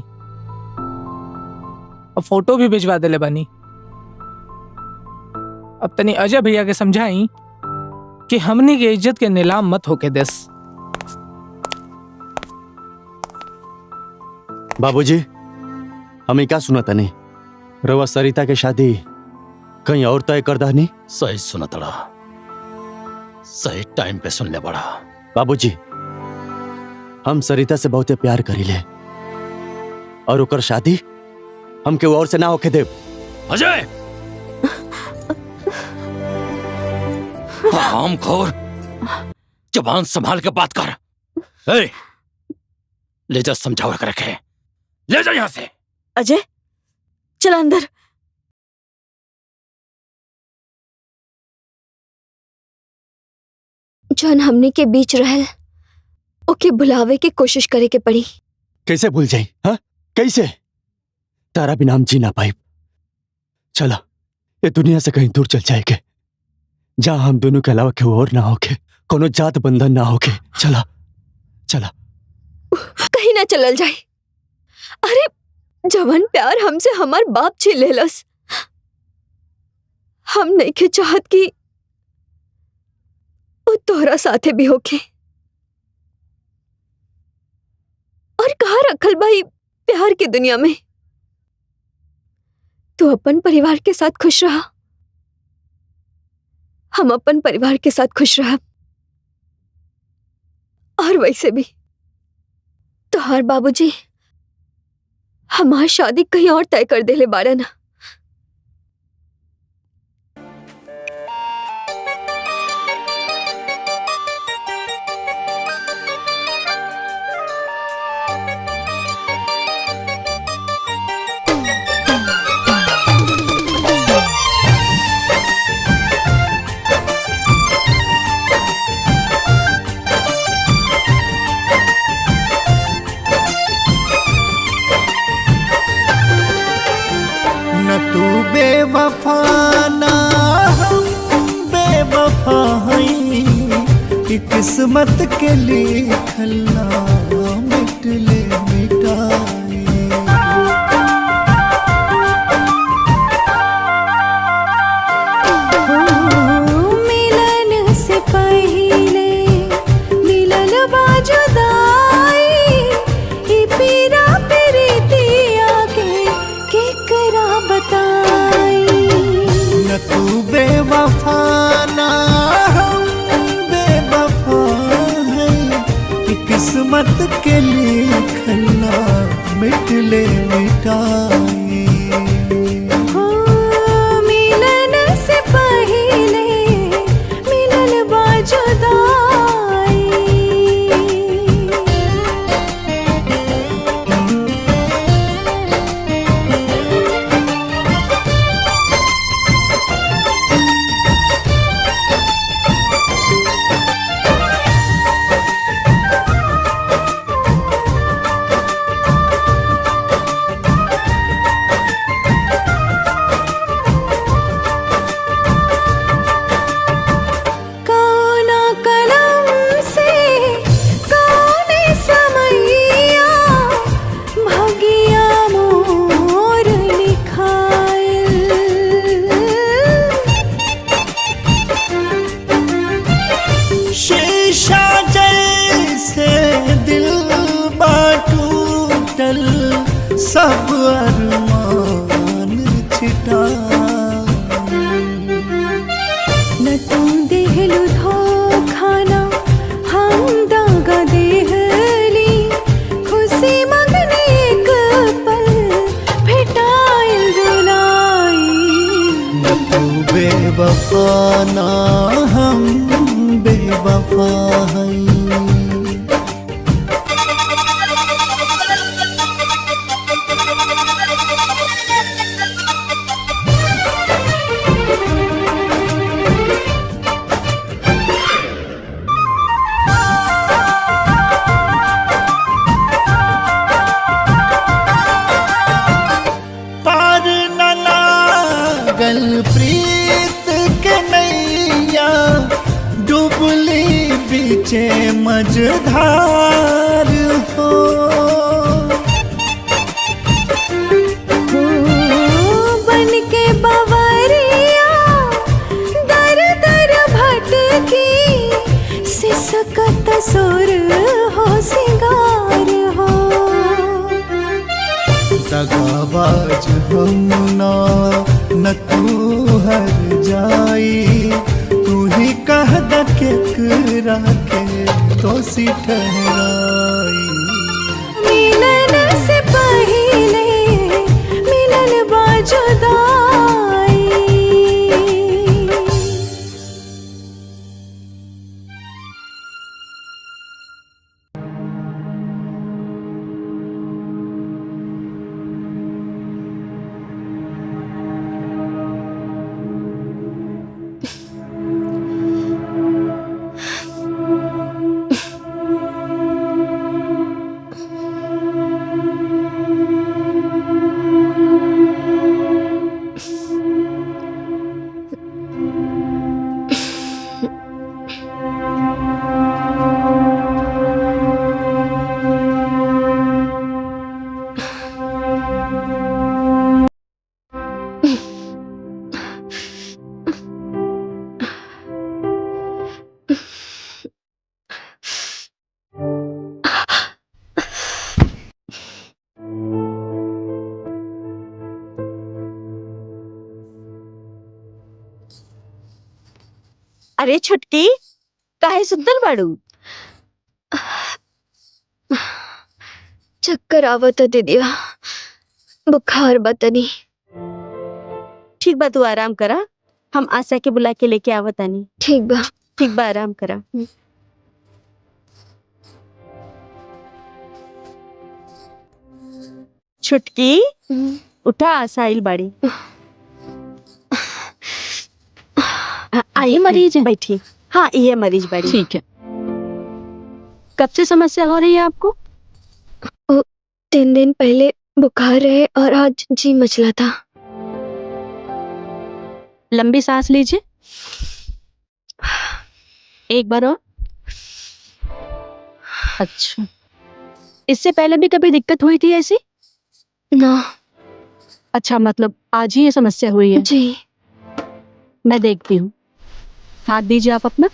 और फोटो भी भिजवा देले बानी। अब तनी अजय भैया के समझाई कि हमनी के इज्जत के नीलाम मत होके देस। बाबूजी, हमें क्या सुना था नहीं? रवा सरिता के शादी कहीं और तय कर दा नहीं? सही सुना तड़ा, सही टाइम पे सुन ले बड़ा। बाबूजी, हम सरिता से बहुत प्यार करी ले और ओकर शादी हम के और से ना होके देव। अजय, हरामखोर, जबान संभाल के बात कर। ए, ले जा, समझाओ कर रखे, ले जा यहां से। अजय, चल अंदर। जौन हमने के बीच रहल ओके बुलावे की कोशिश करे के पड़ी। कैसे भूल जाई? हाँ, कैसे? तारा बिना हम जी ना पाई। चला, ये दुनिया से कहीं दूर चल जाएंगे, जहां हम दोनों के अलावा केहू और ना होके, कोनो जात बंधन ना होके। चला चला। कहीं ना चलल जाए। अरे जवन प्यार हमसे हमार बाप छीन लेलस, हम नहीं के चाहत कि वो तोहरा साथे भी होके। और कहाँ रखल भाई प्यार की दुनिया में? तू अपन परिवार के साथ खुश रहा, हम अपन परिवार के साथ खुश रहा। और वैसे भी तोहार बाबूजी हमार शादी कहीं और तय कर देले बाड़न। न तू बेवफा ना हम बेवफा हई, कि किस्मत के लिखल ना मिटले मिटाई। मिलन से पहले मिलल बा जुदाई, ई पीरा प्रीतिया के केकरा बताई। न तू बेवफा ना हम बेवफा हई, कि किस्मत मिटाई। हो मिलन से पहले मिलल बा जुदाई। कौना कलम से कौने समैया भगिया मोर लिखाइल। शीशा जैसे दिल टूटल सब अरमान छिटा। न तुम देहलु धोखा ना हम दागा देहली। खुशी मगने एक पल भेटाइल रुलाई। न तू बेवफा ना हम बेवफा हई। पार न लागल प्रीत के नैया डूबली बीचे मझधार हो। बन के बवरिया दर दर भटकी। सिसकत सुर हो सिंगार हो। दगाबाज हम ना न तू हर जाई। तू ही कह द केकरा के दोषी ठहराई। मिलन से पहले मिलल बा जुदाई। अरे छुटकी काहे सुंदर बाड़ू। चक्कर आवत दीदिया, बुखार बतनी। ठीक बा तू आराम करा, हम आशा के बुला के लेके आवतानी। ठीक बा। ठीक बा आराम करा। छुटकी उठा, आशा आइल बाड़ी। आइए मरीज बैठी। हाँ ये मरीज बाड़ी। ठीक है। कब से समस्या हो रही है आपको? 3 दिन पहले बुखार रहे और आज जी मचला था। लंबी सांस लीजिए, एक बार और। अच्छा, इससे पहले भी कभी दिक्कत हुई थी ऐसी? ना। अच्छा, मतलब आज ही ये समस्या हुई है? जी। मैं देखती हूँ। हाथ दीजिए आप अपना।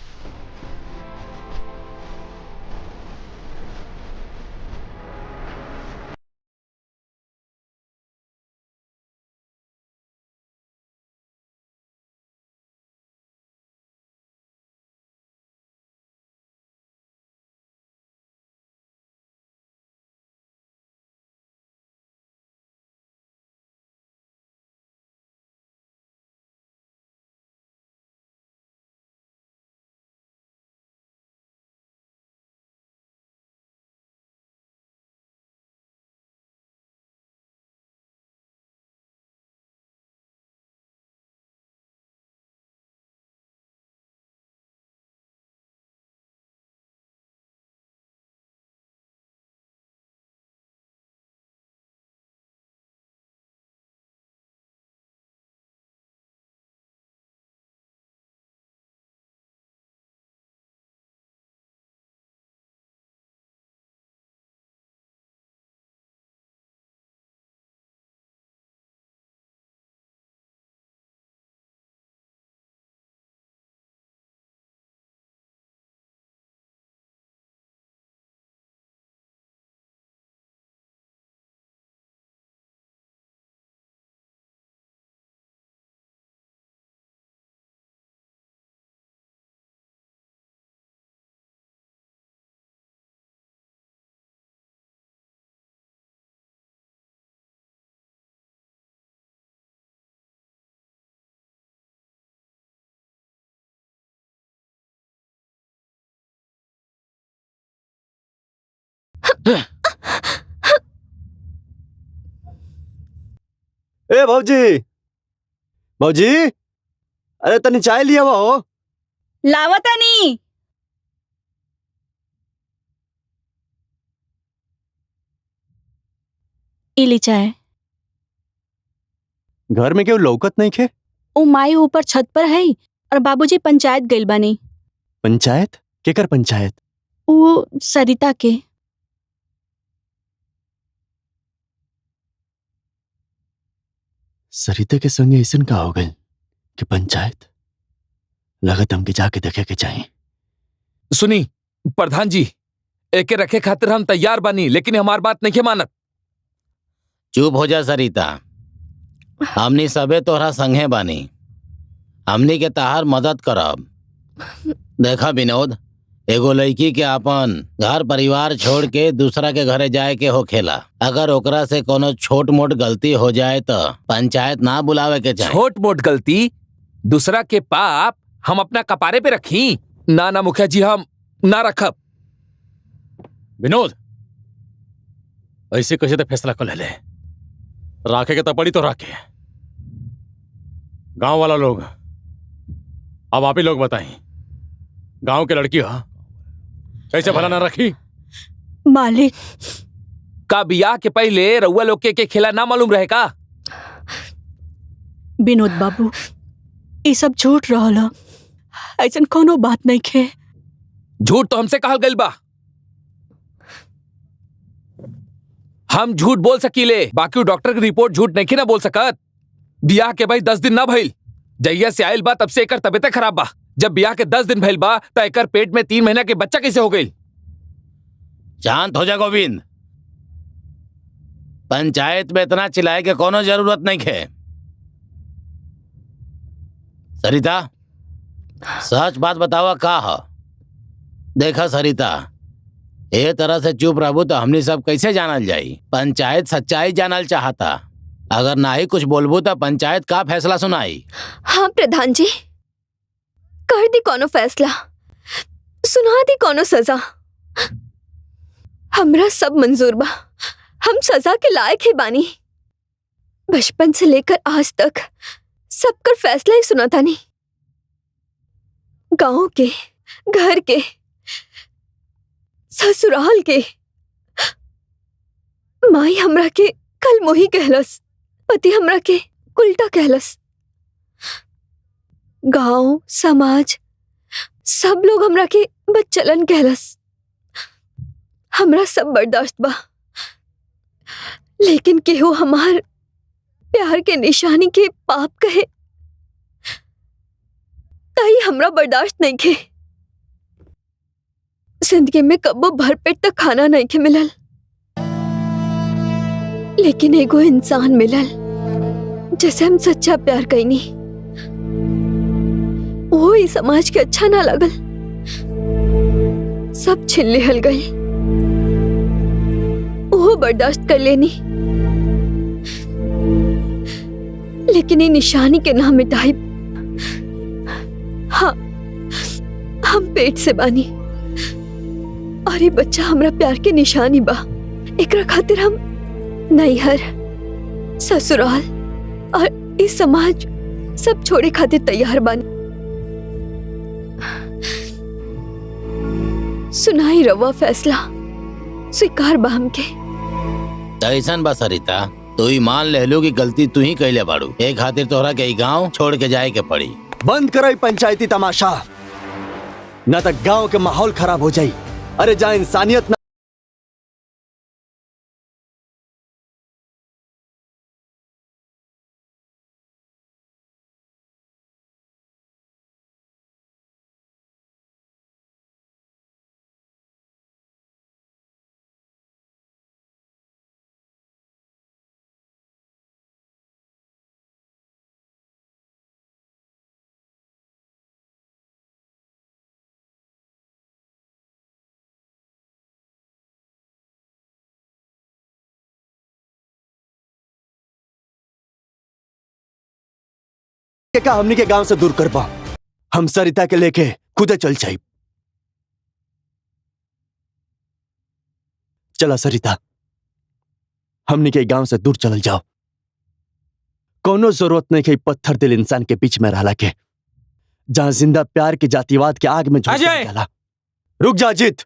ए भौजी, भौजी, अरे तनी चाय लिया हो। लावतानी। इली चाय। घर में क्यों लौकत नहीं खे? ओ माई ऊपर छत पर है और बाबूजी पंचायत गइल बानी। पंचायत? केकर पंचायत? वो सरिता के। सरिता के संगे ऐसन का हो गई कि पंचायत? लगत हमके जाके देखे के चाहिए। सुनी प्रधान जी, एके रखे खातिर हम तैयार बानी, लेकिन हमार बात नहीं मानत। चुप हो जा सरिता, हमनी सबे तोहरा संगे बानी, हमनी के तहार मदद करब। देखा विनोद, एगो लड़की के अपन घर परिवार छोड़ के दूसरा के घरे जाए के होखेला। अगर ओकरा से कोनो छोट मोट गलती हो जाए तो पंचायत ना बुलावे के चाहिए। छोट मोट गलती? दूसरा के पाप हम अपना कपारे पे रखी? ना ना मुखिया जी, हम ना रखब। विनोद, ऐसे कैसे तो फैसला कर ले, राखे के तपड़ी तो राखे। गांव वाला लोग, अब आप ही लोग बताएं, गांव के लड़की हो कैसे भला ना रखी? मालिक, का बियाह के पहले रउआ लोग के खिला ना मालूम रहे का? विनोद बाबू, ये सब झूठ रहल, ऐसन कोनो बात नहीं खे। झूठ तो हमसे कहल गइल बा। हम झूठ बोल सकीले, बाकी डॉक्टर की रिपोर्ट झूठ नहीं ना बोल सकत। बियाह के भाई 10 दिन ना भइल, जहिया से आयल बा तब से एकर तबीयत खराब बा। जब बियाह के 10 दिन भइल बा तो एकर पेट में 3 महीना के बच्चा कैसे हो गई? शांत हो जा गोविंद, पंचायत में इतना चिल्लाए के कोनो जरूरत नहीं है। सरिता, सच बात बतावा का है? देखा सरिता, ए तरह से चुप रहबू तो हमनी सब कैसे जानल जाई? पंचायत सच्चाई जानल चाहता, अगर ना ही कुछ बोलबू तो पंचायत का फैसला सुनाई? हाँ प्रधान जी, कर दी कोनो फैसला, सुना दी कोनो सजा। हमरा सब मंजूर बा, हम सजा के लायक ही बानी। बचपन से लेकर आज तक सबकर फैसला ही सुना था नहीं। गांव के, घर के, ससुराल के। माई हमरा के कल मोही कहलस, पति हमरा के उल्टा कहलस। गांव समाज सब लोग हमरा के बच्चलन कहलस। हमरा सब बर्दाश्त बा, लेकिन केहू हमार प्यार के निशानी के पाप कहे ताई हमरा बर्दाश्त नहीं के। जिंदगी में कब्बो भरपेट तक खाना नहीं के मिलल, लेकिन एगो इंसान मिलल जैसे हम सच्चा प्यार कईनी। वो ही समाज के अच्छा ना लगल, सब छीन लेहल गई। वो बर्दाश्त कर लेनी, लेकिन ये निशानी के नाम मिटाई। हाँ, हम पेट से बानी और ये बच्चा हमरा प्यार के निशानी बा। एकरा खातिर हम नैहर, ससुराल और इस समाज सब छोड़े खातिर तैयार बानी। सुनाई रवा फैसला, स्वीकार बा हमके। ऐसन बा सरिता, तू ही मान ले लो कि गलती तू ही कैले बाड़ू। एक खातिर तोहरा के गांव छोड़ के जाए के पड़ी। बंद करो पंचायती तमाशा, न तो गांव के माहौल खराब हो जाई। अरे जहाँ इंसानियत न का हमनी के गांव से दूर कर पा। हम सरिता के लेके खुदे चल जाए। चला सरिता, हमने के गांव से दूर चल जाओ। कोनो जरूरत नहीं कि पत्थर दिल इंसान के बीच में रहला के, जहां जिंदा प्यार के जातिवाद के आग में झोंक अजय! जाला। रुक जा अजीत,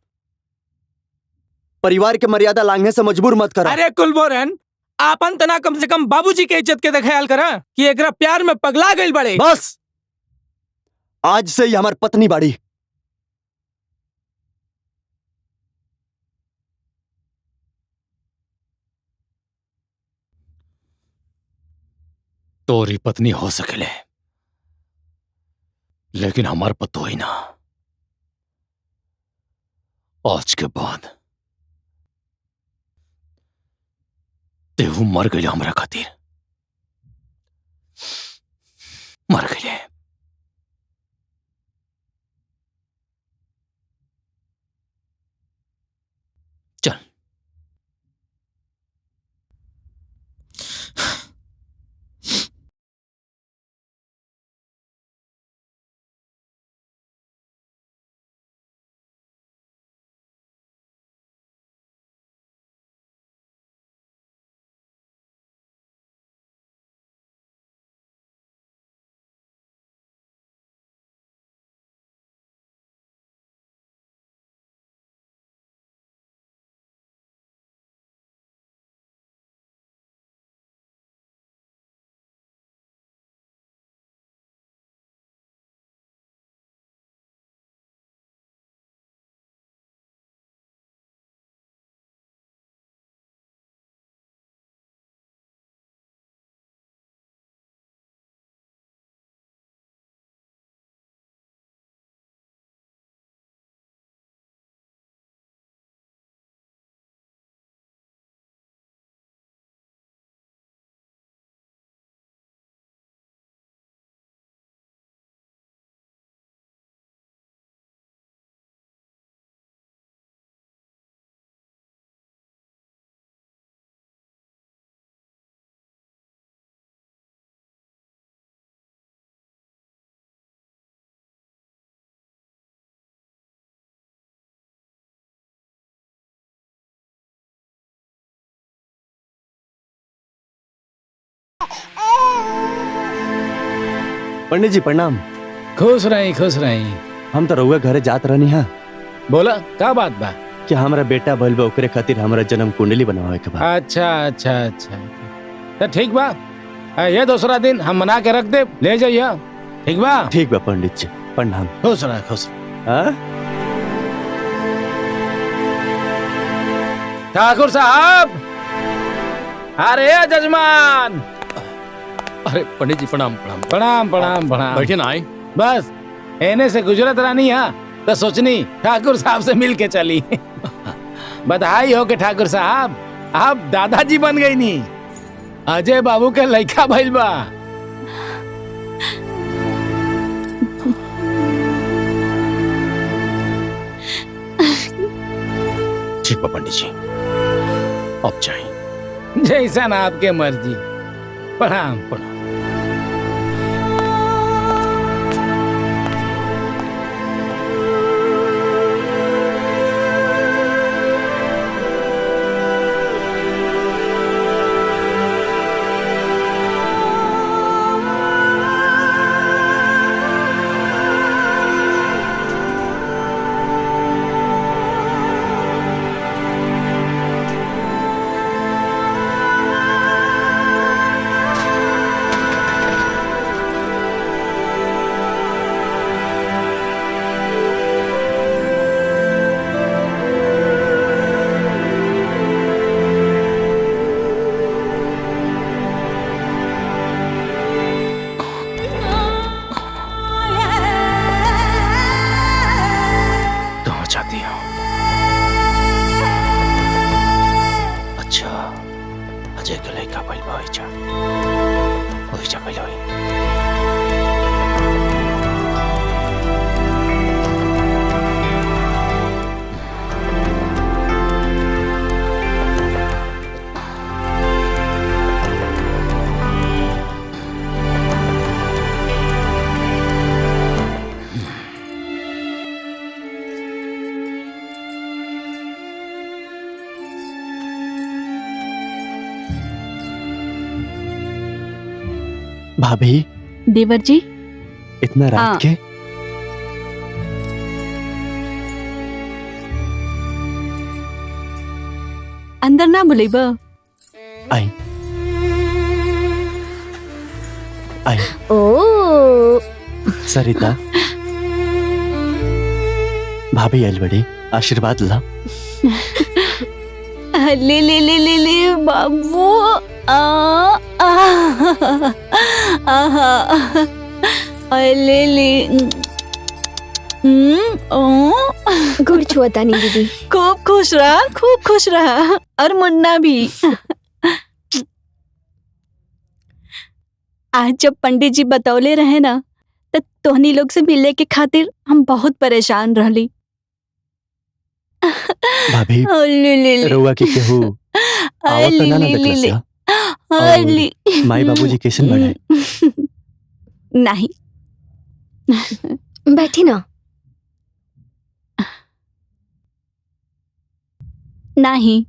परिवार के मर्यादा लांघने से मजबूर मत करो। अरे कुलबोरन, आपन तना कम से कम बाबूजी के इज्जत के तो ख्याल करा कि एकरा प्यार में पगला गइल बड़े। बस, आज से ही हमार पत्नी बाड़ी। तोरी पत्नी हो सकेले, लेकिन हमार पतो ही ना। आज के बाद तेहू मर गए हमरा खातिर, मर गए। चल पंडित जी प्रणाम। खुश रही, खुश रही। हम तो रउआ घरे जात रहनी हा। बोला का बात बा? कि हमारा बेटा भइल बा, ओकरे खातिर हमारा जन्म कुंडली बनवावे के बा। अच्छा अच्छा अच्छा, तो ठीक बा। ये दूसरा दिन हम मना के रख दे, ले जाइए। ठीक बा? ठीक बा पंडित जी, प्रणाम। खुश रह, खुश रह। ठाकुर साहब, अरे जजमान। अरे पंडित जी प्रणाम प्रणाम। प्रणाम प्रणाम प्रणाम। बैठे ना आए। बस एने से गुजरत रानी है तो सोचनी ठाकुर साहब से मिल के चली। बधाई हो के ठाकुर साहब, आप दादाजी बन गई नी। अजय बाबू के लड़का भइल बा। ठीक बा पंडित जी, अब जाए। जैसा ना आपके मर्जी। प्रणाम प्रणाम। भाभी देवर जी इतना रात हाँ। के अंदर ना बुलेब। आई आई ओ सरिता भाभी आइल बड़ी आशीर्वाद ला। ले ले ले ले ले बाबू ले ले गुड़ छुआता नहीं दीदी। खूब खुश रहा और मुन्ना भी। आज जब पंडित जी बतौले रहे ना तो तोहनी लोग से मिलने के खातिर हम बहुत परेशान रहली। भाभी ले ले ले रउआ की केहू आवत त ना देखलस या? और माई बाबूजी कैसन बड़े? नहीं बैठी ना। नहीं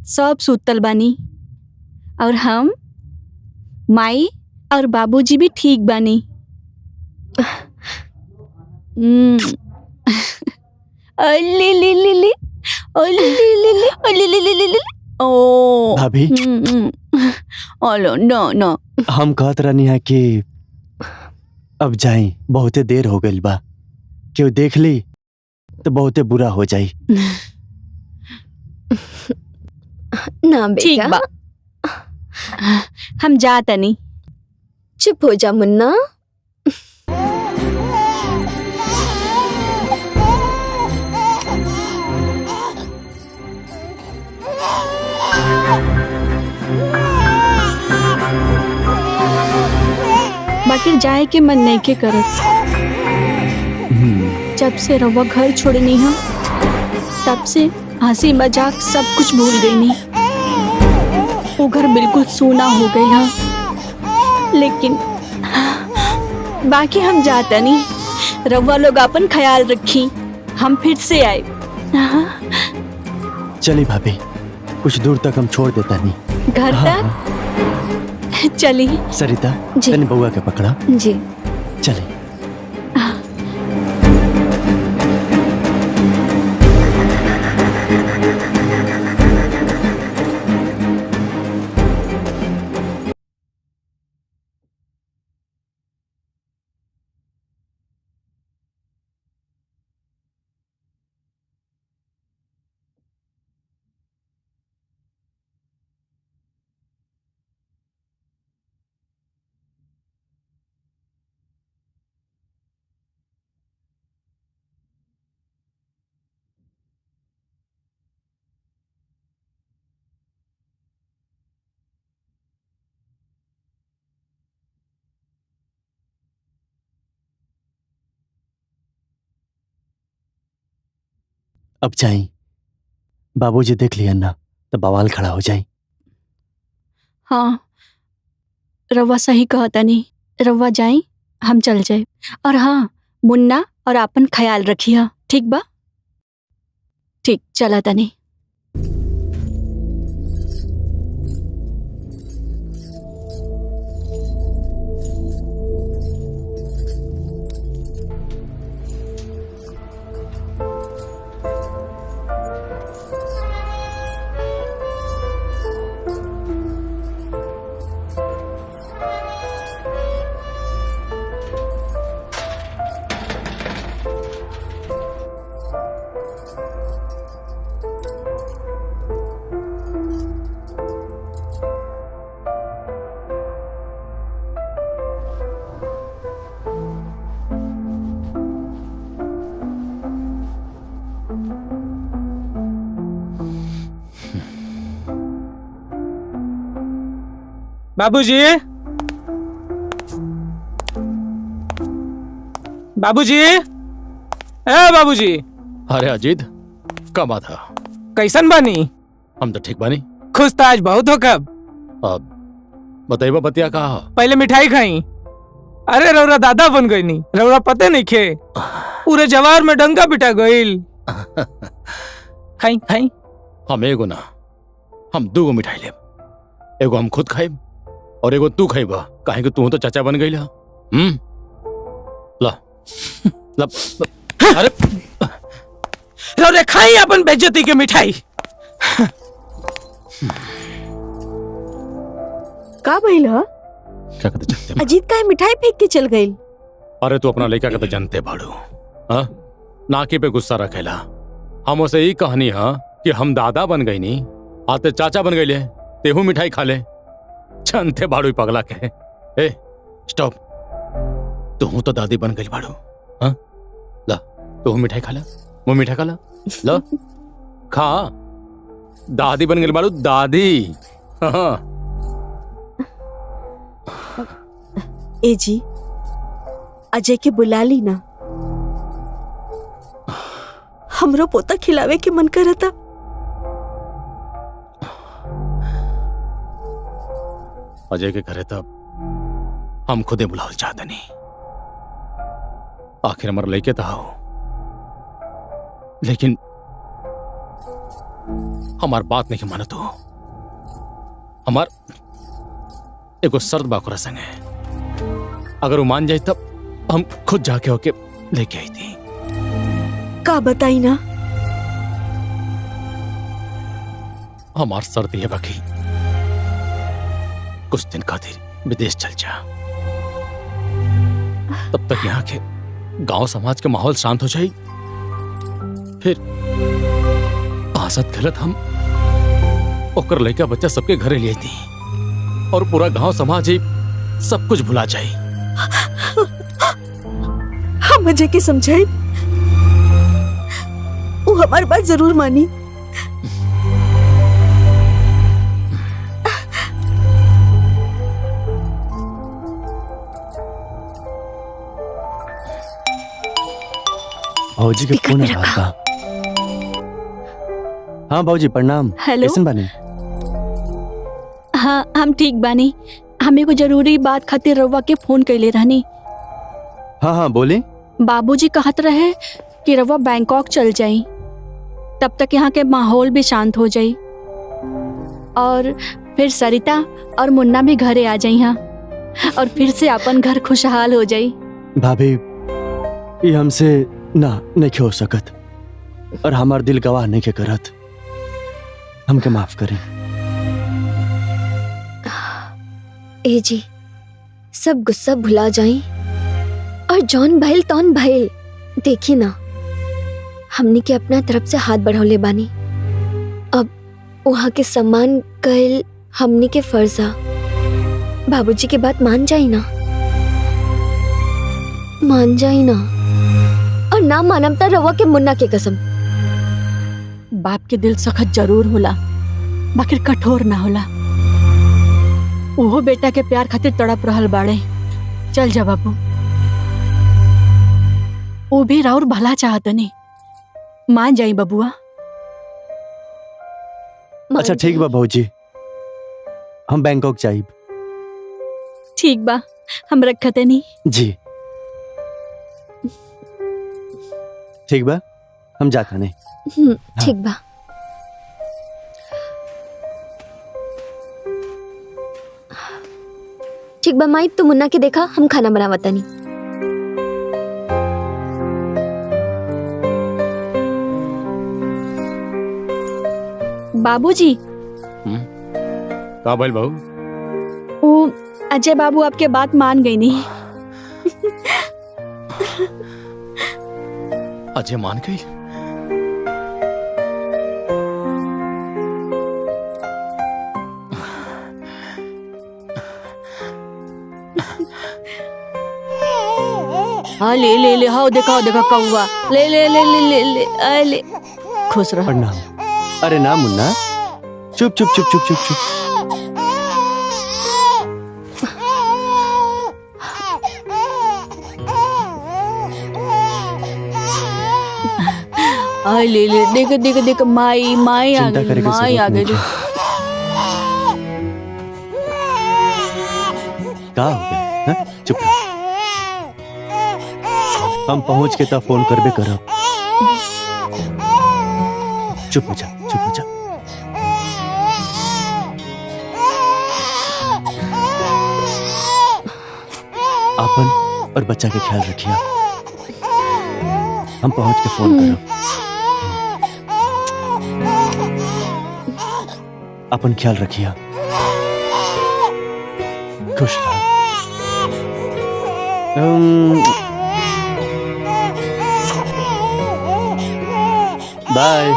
सब सुतल बानी और हम माई और बाबूजी भी ठीक बानी। ले ले ले ले ले ले ले ले ओ भाभी ओलो नो नो हम कहत रहनी है कि अब जाई, बहुते देर हो गई बा, क्यों देख ली तो बहुते बुरा हो जाई। ना ठीक बेटा, बा हम जाता नहीं। चुप हो जा मुन्ना। बाकी जाए के मन नहीं के करत। जब से रवा घर छोड़नी हो तब से हंसी मजाक सब कुछ भूल गई नहीं। वो घर बिल्कुल सूना हो गई है। लेकिन बाकी हम जाता नहीं। रवा लोग अपन ख्याल रखी, हम फिर से आए। चली भाभी, कुछ दूर तक हम छोड़ देता नहीं। घर हाँ, तक चली। सरिता जी। तने बउआ के पकड़ा। जी चले। अब जाई, बाबूजी देख लिया ना तो बवाल खड़ा हो जाई। हाँ रवा सही कहता नहीं। रवा जाई, हम चल जाए। और हाँ मुन्ना और अपन ख्याल रखिए, ठीक बा? ठीक, चला तनी। बाबूजी, बाबूजी, ए बाबूजी, अरे अजीत, कब था? कैसन बानी? हम तो ठीक बानी। खुश तो आज बहुत हो। कब? अब बताइबा बतिया कहा? पहले मिठाई खाई। अरे रौरा दादा बन गई नी, रौरा पते नहीं खे। पूरे जवार में डंका पिटा गईल। खाई खाई। हम एगो ना, हम दूगो मिठाई लेब। एगो हम खुद खाइब और एगो तू खइबा, काहे कि तू तो चाचा बन गई ला। ला ला अरे रे खाई अपन बेइज्जती के मिठाई। का भइल ह? क्या कहते जानते अजीत काहे मिठाई फेंक के चल गइल? अरे तू अपना लड़का कहते जानते बाड़ू, हाँ नाकी पे गुस्सा रखेला। हम उसे यही कहानी है कि हम दादा बन गई नी, आते चाचा बन गई, तेहू मिठाई खा ले। जानते बाड़ू पगला के। ए स्टॉप, तू तो दादी बन गई बाड़ू। हाँ ला तू मिठाई खा ला, वो मिठाई खा ला, ला खा। दादी बन गई बाड़ू, दादी। हाँ ए जी, अजय के बुला ली ना, हमरो पोता खिलावे के मन करता। अजय के घरे तब हम खुदे बुलावल चाहते नहीं। आखिर हमारा लेके तो आओ, लेकिन हमार बात नहीं मानत हो। हमार एगो शर्त बाकुरा संग है, अगर वो मान जाए तब हम खुद जाके होके लेके आई थी। का बताई ना? हमार शर्त ये बाकी कुछ दिन खातिर विदेश चल जा, तब तक यहाँ के गांव समाज के माहौल शांत हो जाए, फिर आसत गलत हम ओकर लड़का बच्चा सबके घरे लिए थी और पूरा गांव समाज ही सब कुछ भुला जाए। हम अजय के समझाई, वो हमारी बात जरूर मानी। भाजी के फोन आ रहा। हाँ भाजी प्रणाम। हेलो। कैसन बानी? हाँ हम ठीक बानी। हमें को जरूरी बात खातिर रउआ के फोन कैले रहनी। हाँ हाँ बोले। बाबूजी कहत रहे कि रउआ बैंकॉक चल जाई, तब तक यहाँ के माहौल भी शांत हो जाई और फिर सरिता और मुन्ना भी घरे आ जाई हाँ, और फिर से अपन घर खुशहाल हो जाई। भाभी ये हमसे ना नहीं हो सकत और हमार दिल गवाह नहीं के करत, हमके माफ करें। ए जी, सब गुस्सा भुला जाई और जौन भइल तौन भइल। देखी ना, हमनी के अपना तरफ से हाथ बढ़ौले बानी, अब वहाँ के सम्मान कइल हमनी के फर्ज है। बाबूजी के बात मान जाई ना, मान जाई ना, और ना मानम त रवा के मुन्ना के कसम। बाप के दिल सख्त जरूर होला, बाकी कठोर ना होला। वो बेटा के प्यार खातिर तड़प रहल बाड़े। चल जा बाबू, वो भी राउर भला चाहतनी, मान जाई बबुआ। अच्छा ठीक बा भाजी, हम बैंकॉक जाइब। ठीक बा, हम रखते नहीं। जी ठीक बा, हम जाता नहीं। ठीक बा। ठीक बा माई, तू मुन्ना के देखा, हम खाना बनावता नहीं। बाबूजी। का भइल बहू? वो अजय बाबू आपके बात मान गई नहीं। अजय मान गई? हाँ ले ले ले, हाँ देखा देखा कौवा, ले ले ले ले ले ले, आ, ले। खुश रहो। प्रणाम। अरे ना मुन्ना, चुप चुप चुप चुप चुप चुप। आ ले ले, देख देख देख, माई माई आ चिंता गई, करे के माई आ जरूरत गई। नहीं। का हो गया? हाँ? चुप रहो। हम पहुंच के तब फोन करबे करब। चुप हो जा, चुप हो जा। आपन और बच्चा के ख्याल रखिए। हम पहुंच के फोन करब। अपन ख्याल रखिए। खुश रहो। बाय।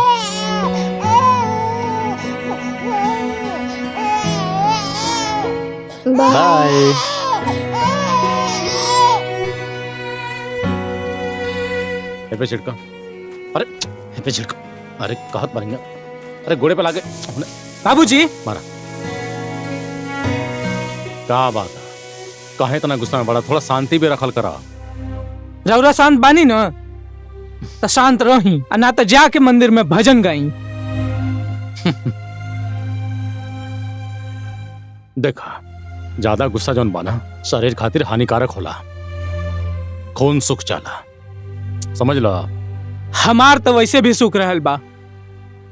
बाय। पे छिड़का। अरे पे छिड़का। अरे कहत मारेंगे। अरे घोड़े पे लागे बाबूजी मारा। क्या बात है, काहे इतना गुस्सा में बड़ा? थोड़ा शांति भी रखल करा। रौरा शांत बानी न तो शांत रही, ना तो जाके मंदिर में भजन गाई। देखा, ज्यादा गुस्सा जौन बाना शरीर खातिर हानिकारक होला। खून सुख जाला, समझ लो। हमार तो वैसे भी सुख रहल बा।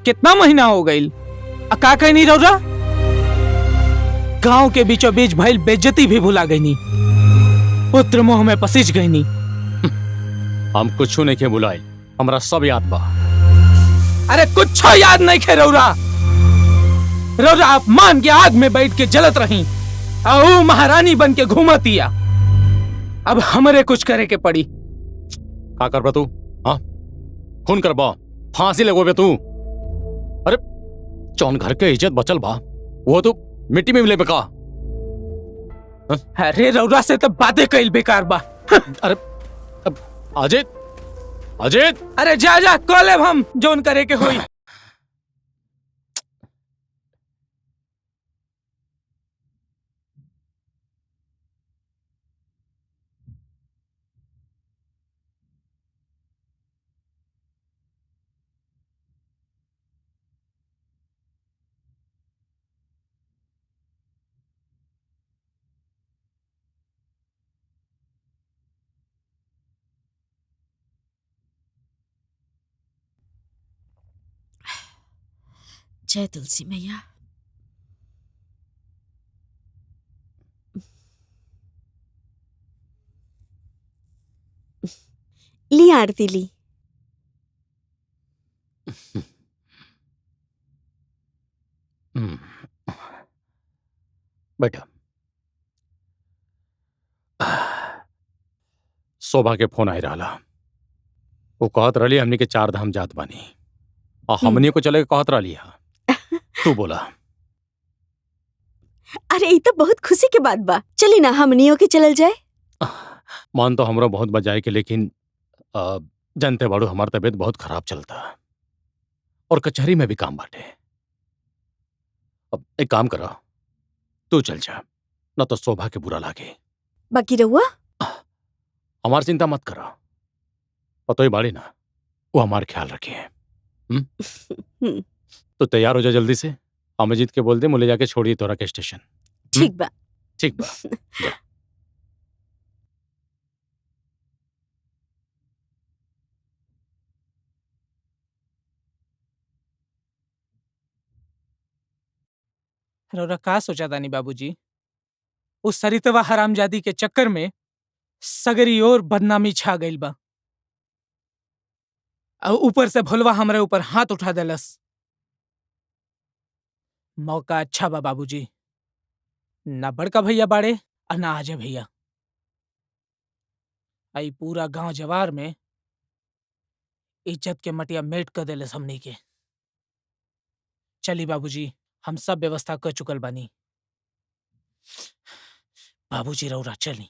कितना महीना हो गईल, का कहनी रौरा? गांव के बीचों बीच भइल बेइज्जती भी भुला गईनी, पुत्र मोह में पसीज गईनी। हम कुछ नहीं के बुलाए, हमरा सब याद बा। अरे कुछ याद नहीं खे रौरा। रौरा अपमान के आग में बैठ के जलत रही और महारानी बन के घूमतिया। अब हमरे कुछ करे के पड़ी। का करबा तू? हाँ, खून करबा, फांसी लगोबे तू? अरे जौन घर के इज्जत बचल बा वो तो मिट्टी में मिले का? अरे रौरा से तो बातें कईल बेकार बा। अरे अजित, अजित! अरे जा जा कॉलेब हम जोन करे के होई। जय तुलसी मैया। ली आरती ली। बेटा, शोभा के फोन आई रहा। वो कहत रही हमनी के 4 धाम जात बानी और हमनी को चले के कहत रही। तू बोला। अरे ये तो बहुत खुशी के बात बा। चली ना हमनियों के चलल जाए। मन तो हमरो बहुत बजाए के, लेकिन जानते बाड़ू हमार तबीयत बहुत खराब चलता और कचहरी में भी काम बाटे। अब एक काम करो, तू चल जा, न तो शोभा के बुरा लागे। बाकी रहुआ हमार चिंता मत करो, पतो ही बाड़ी ना, वो हमार ख्याल रखे। तो तैयार हो जा जल्दी से। अमरजीत के बोल दे मुझे जाके छोड़िए तोरा के स्टेशन। ठीक बा। ठीक बा। जा। रौरा का सोचा तानी बाबूजी? उस सरितवा हरामजादी के चक्कर में सगरी और बदनामी छा गईल बा और ऊपर से भोलवा हमरे ऊपर हाथ उठा देलस। मौका अच्छा बा बाबूजी, ना बड़का भैया बाड़े और ना आजे भैया। आई पूरा गांव जवार में इज्जत के मटिया मेट कर देलस हमनी के। चली बाबूजी, हम सब व्यवस्था कर चुकल बानी। बाबूजी रौरा चली।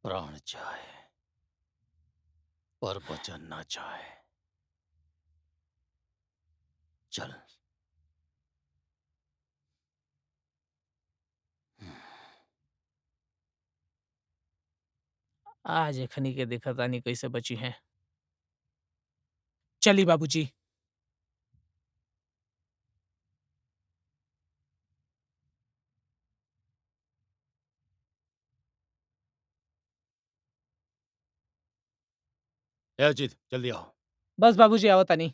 प्राण चाहे पर वचन ना चाहे। चल। आज एखनी के देखा तानी कैसे बची हैं। चली बाबूजी। ए अजीत, जल्दी आओ। बस बाबूजी आवता नहीं।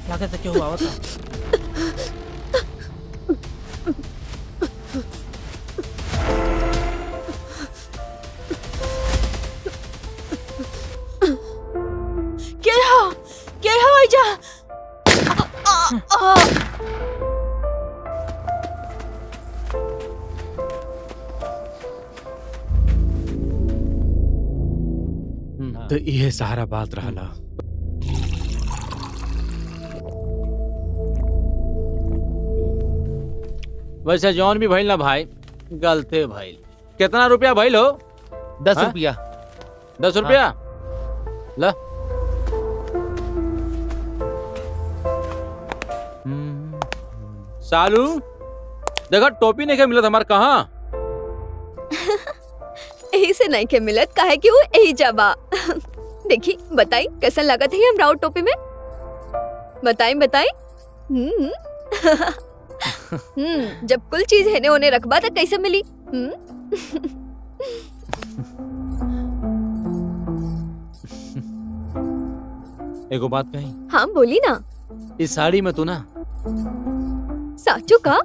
लागत है क्या हुआ था? क्या हो जा? तो ये सारा बात रहला। वैसे जौन भी भइल ना भाई, गलते भइल। कितना रुपया भइल हो? 10 हाँ? रुपया। 10 रुपया? ला। सालू देखा टोपी नहीं के मिलत हमार कहाँ? यही से नहीं के मिलत काहे कि वो यही जाबा। देखी बताई कैसा लागत है हम राउत टोपी में? बताई बताई। जब कुल चीज है ने उन्हें रखबा तो कैसे मिली? एगो बात कही। हाँ बोली ना। इस साड़ी में तू ना साचू का?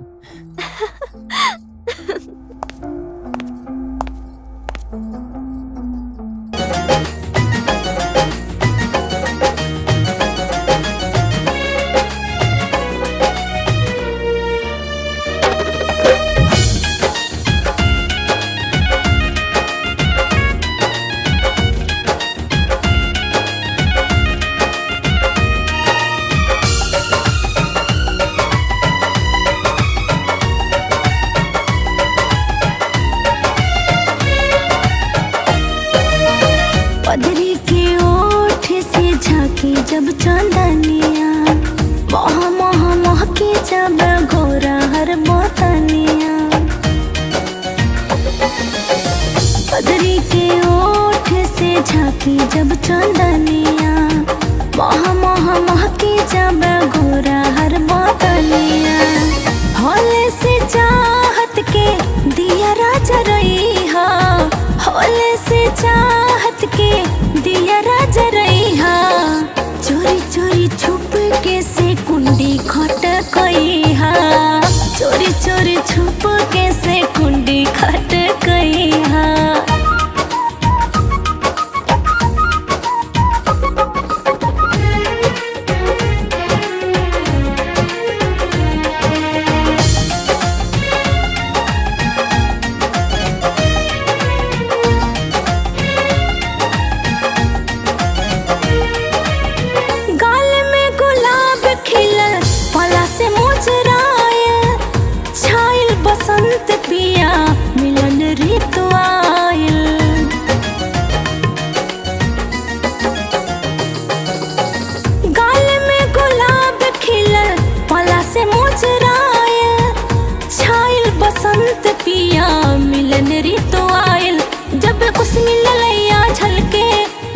पदरी के ओठ से झांकी जब चांदनिया, मोह मोह मोह के जब घोरा हर बोतनिया। पदरी के ओठ से झांकी जब चांदनिया, मोह मोह मोह के जब घोरा हर बोतनिया। होले से चाहत के दिया राजा रही हा, होले से चाहत के दिया राजा रही हा। चोरी चोरी छुप के से कुंडी खटकई हा, चोरी चोरी छुप के से कुंडी खटकई हा। गाल में गुलाब खिलल पला से मुजरायल, छाइल बसंत पिया मिलन ऋतु आयल। गाल में गुलाब खिलल पला से मुजरायल, छाइल बसंत पिया मिलन ऋतु आयल। जब कुछ मिललैया झलके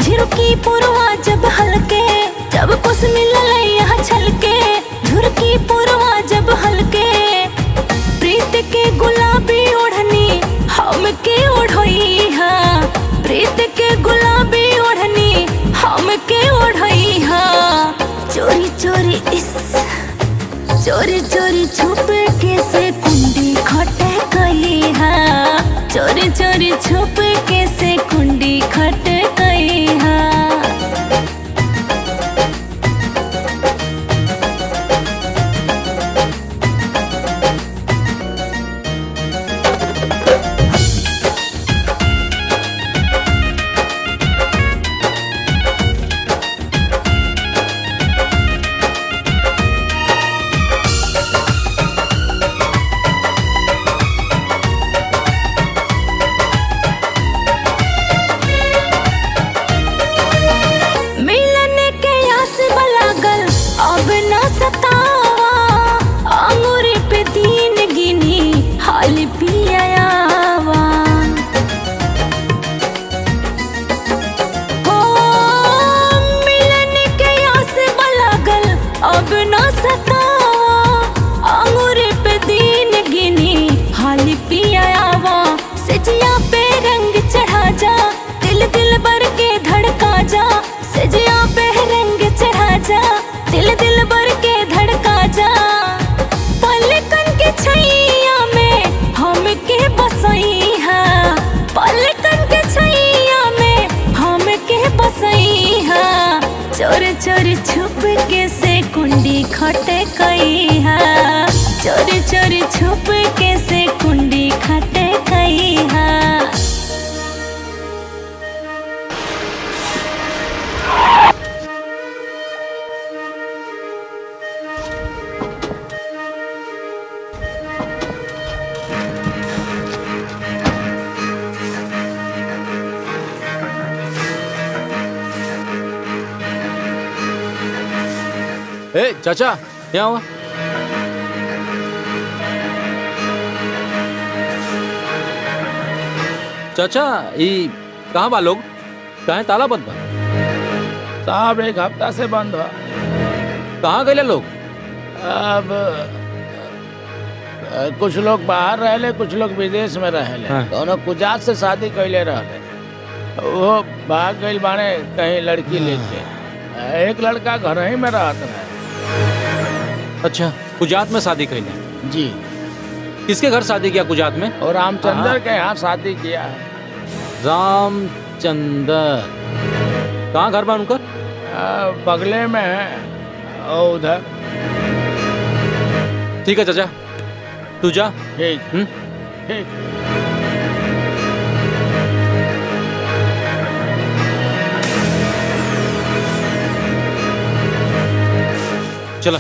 झिरकी पुरवा जब हलके, जब कुछ मिललैया छलके झुरकी पुरवा जब हलके। प्रीत के गुलाबी ओढ़नी हमके ओढ़ई हा, प्रीत के गुलाबी ओढ़नी हमके ओढ़ई हा। चोरी चोरी चोरी चोरी छुप के से कुंडी खटकई हा, चोरी चोरी छुप के से कुंडी खटकई हा। अब ना सतावा, अंगूरी पे दिन गिनी हाली पिया आवा, सजिया पे रंग चढ़ा जा, दिल दिल भर के धड़का जा, सजिया पे रंग चढ़ा जा, दिल दिल भर के धड़का जा, पलकन के छैया में हम के बसई है, पलकन के छैया में हम के बसई है, चोर चोर छुप के से कुंडी खटे कई है, चोर चोर छुप के से कुंडी खटे कई है। ए चाचा यहाँ हुआ। चाचा ये कहाँ बा लोग, कहाँ ताला बंद बा? साहब एक हफ्ता से बंद हुआ। कहाँ गए लोग? अब कुछ लोग बाहर रहले, कुछ लोग विदेश में रहले। हाँ। दोनों कुजात से शादी कैले रहले, वो भाग गइल बाने कहीं लड़की लेके। एक लड़का घर ही में रहत रहे। अच्छा, कुजात में शादी कैले? जी। किसके घर शादी किया कुजात में? और रामचंद्र के यहाँ शादी किया है। रामचंद्र कहाँ घर बा उनकर? बगले में है और उधर। ठीक है चाचा, तू जा। ठीक ठीक। चला।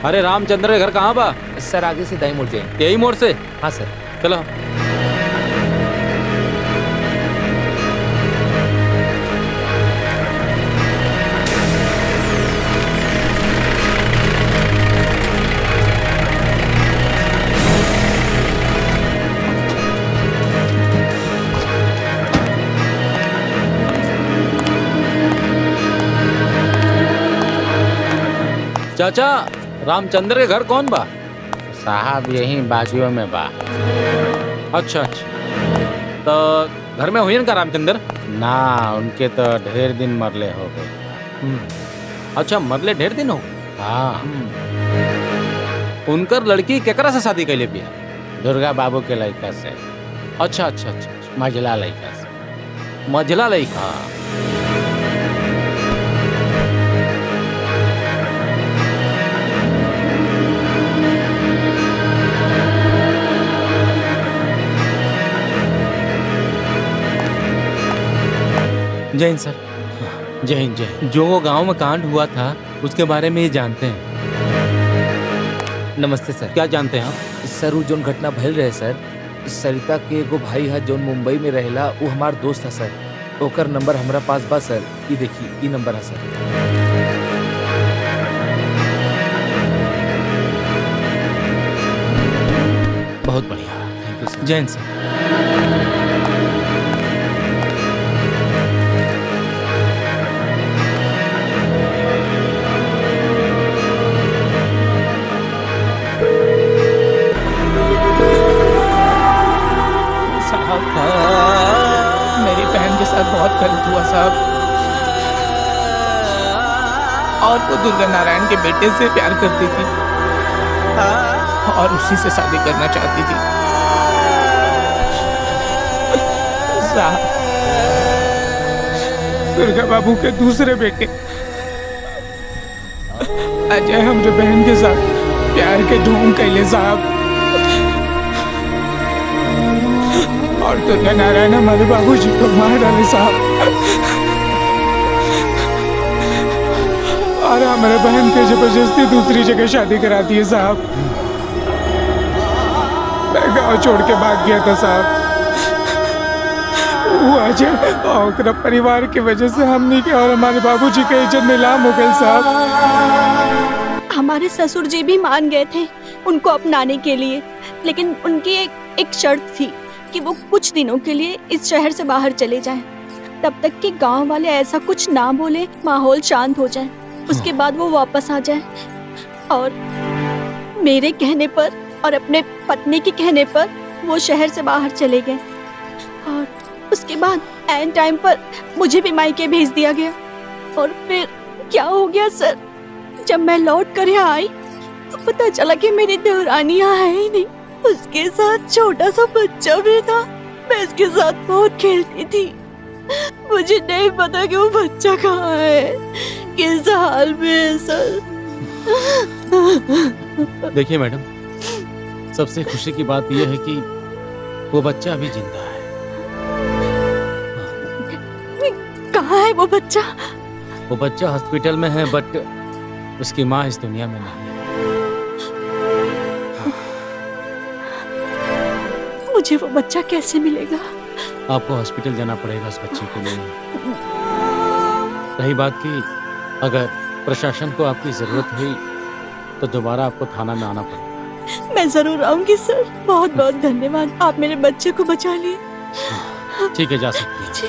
अरे रामचंद्र के घर कहाँ बा? सर आगे से दाई मुड़ जाए। यही मोड़ से? हाँ सर। चलो। चाचा रामचंद्र के घर कौन बा? साहब यही बाजुओं में बा। अच्छा अच्छा, तो घर में हुई का रामचंद्र? ना, उनके तो ढेर दिन मरले हो गए। अच्छा, मरले ढेर दिन हो गए? हाँ। उनकर लड़की केकरा से शादी कैले बिया? दुर्गा बाबू के लड़का से। अच्छा अच्छा अच्छा, मझला लड़का से। मझला लड़का। जय हिंद सर। जय हिंद जय हिंद। जो गांव में कांड हुआ था उसके बारे में ये जानते हैं? नमस्ते सर। क्या जानते हैं आप? सर वो जोन घटना भइल रहे सर, सरिता के एगो भाई है जोन मुंबई में रहेला, वो हमार दोस्त है सर। ओकर नंबर हमरा पास बा सर। ये देखिए, ये नंबर है सर। बहुत बढ़िया, थैंक यू सर। जय हिंद सर। मेरी बहन के साथ बहुत गलत हुआ साहब, और वो दुर्गा नारायण के बेटे से प्यार करती थी और उसी से शादी करना चाहती थी साहब। दुर्गा बाबू के दूसरे बेटे अजय हमरे बहन के साथ प्यार के धूम कैले साहब, और दुर्गा नारायण हमारे बाबूजी को मार डाले साहब, और हमारे बहन के जबरदस्ती दूसरी जगह शादी करा दी है साहब। मैं गाँव छोड़ के भाग गया था साहब। वो अजय और परिवार की वजह से हमनी के और हमारे बाबूजी के इज्जत नीलाम हो गई साहब। हमारे ससुर जी भी मान गए थे उनको अपनाने के लिए, लेकिन उनकी एक शर्त थी कि वो कुछ दिनों के लिए इस शहर से बाहर चले जाएं, तब तक कि गांव वाले ऐसा कुछ ना बोले, माहौल शांत हो जाए, उसके बाद वो वापस आ जाए। और मेरे कहने पर और अपने पत्नी के कहने पर वो शहर से बाहर चले गए और उसके बाद एन टाइम पर मुझे भी मायके भेज दिया गया। और फिर क्या हो गया सर, जब मैं लौट कर यहाँ आई तो पता चला कि मेरी देवरानी यहाँ है ही नहीं, उसके साथ छोटा सा बच्चा भी था। मैं इसके साथ बहुत खेलती थी, मुझे नहीं पता कि वो बच्चा कहाँ है, किस हाल में है सर। देखिए मैडम, सबसे खुशी की बात यह है कि वो बच्चा अभी जिंदा है। कहाँ है वो बच्चा? वो बच्चा हॉस्पिटल में है, बट उसकी माँ इस दुनिया में नहीं है। मुझे वो बच्चा कैसे मिलेगा? आपको हॉस्पिटल जाना पड़ेगा उस बच्चे के लिए। रही बात की अगर प्रशासन को आपकी जरूरत हुई तो दोबारा आपको थाना में आना पड़ेगा। मैं जरूर आऊंगी सर, बहुत बहुत धन्यवाद, आप मेरे बच्चे को बचा लिए। ठीक है, जा सकती हैं। जी।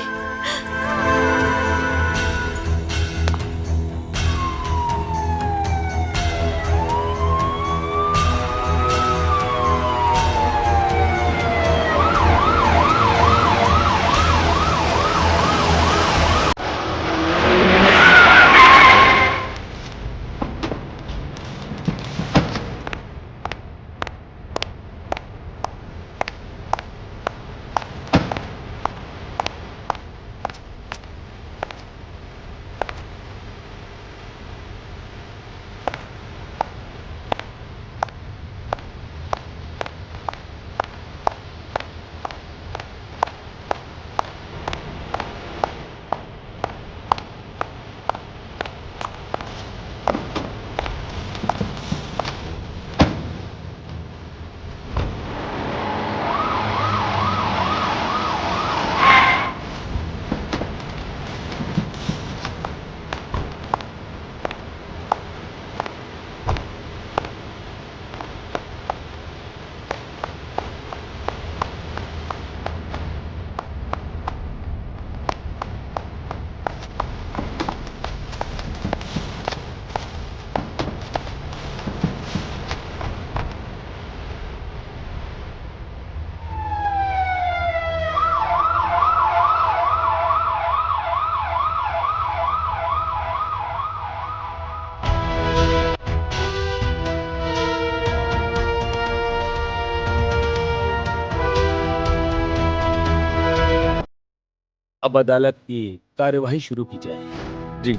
अब अदालत की कार्यवाही शुरू की जाए। जी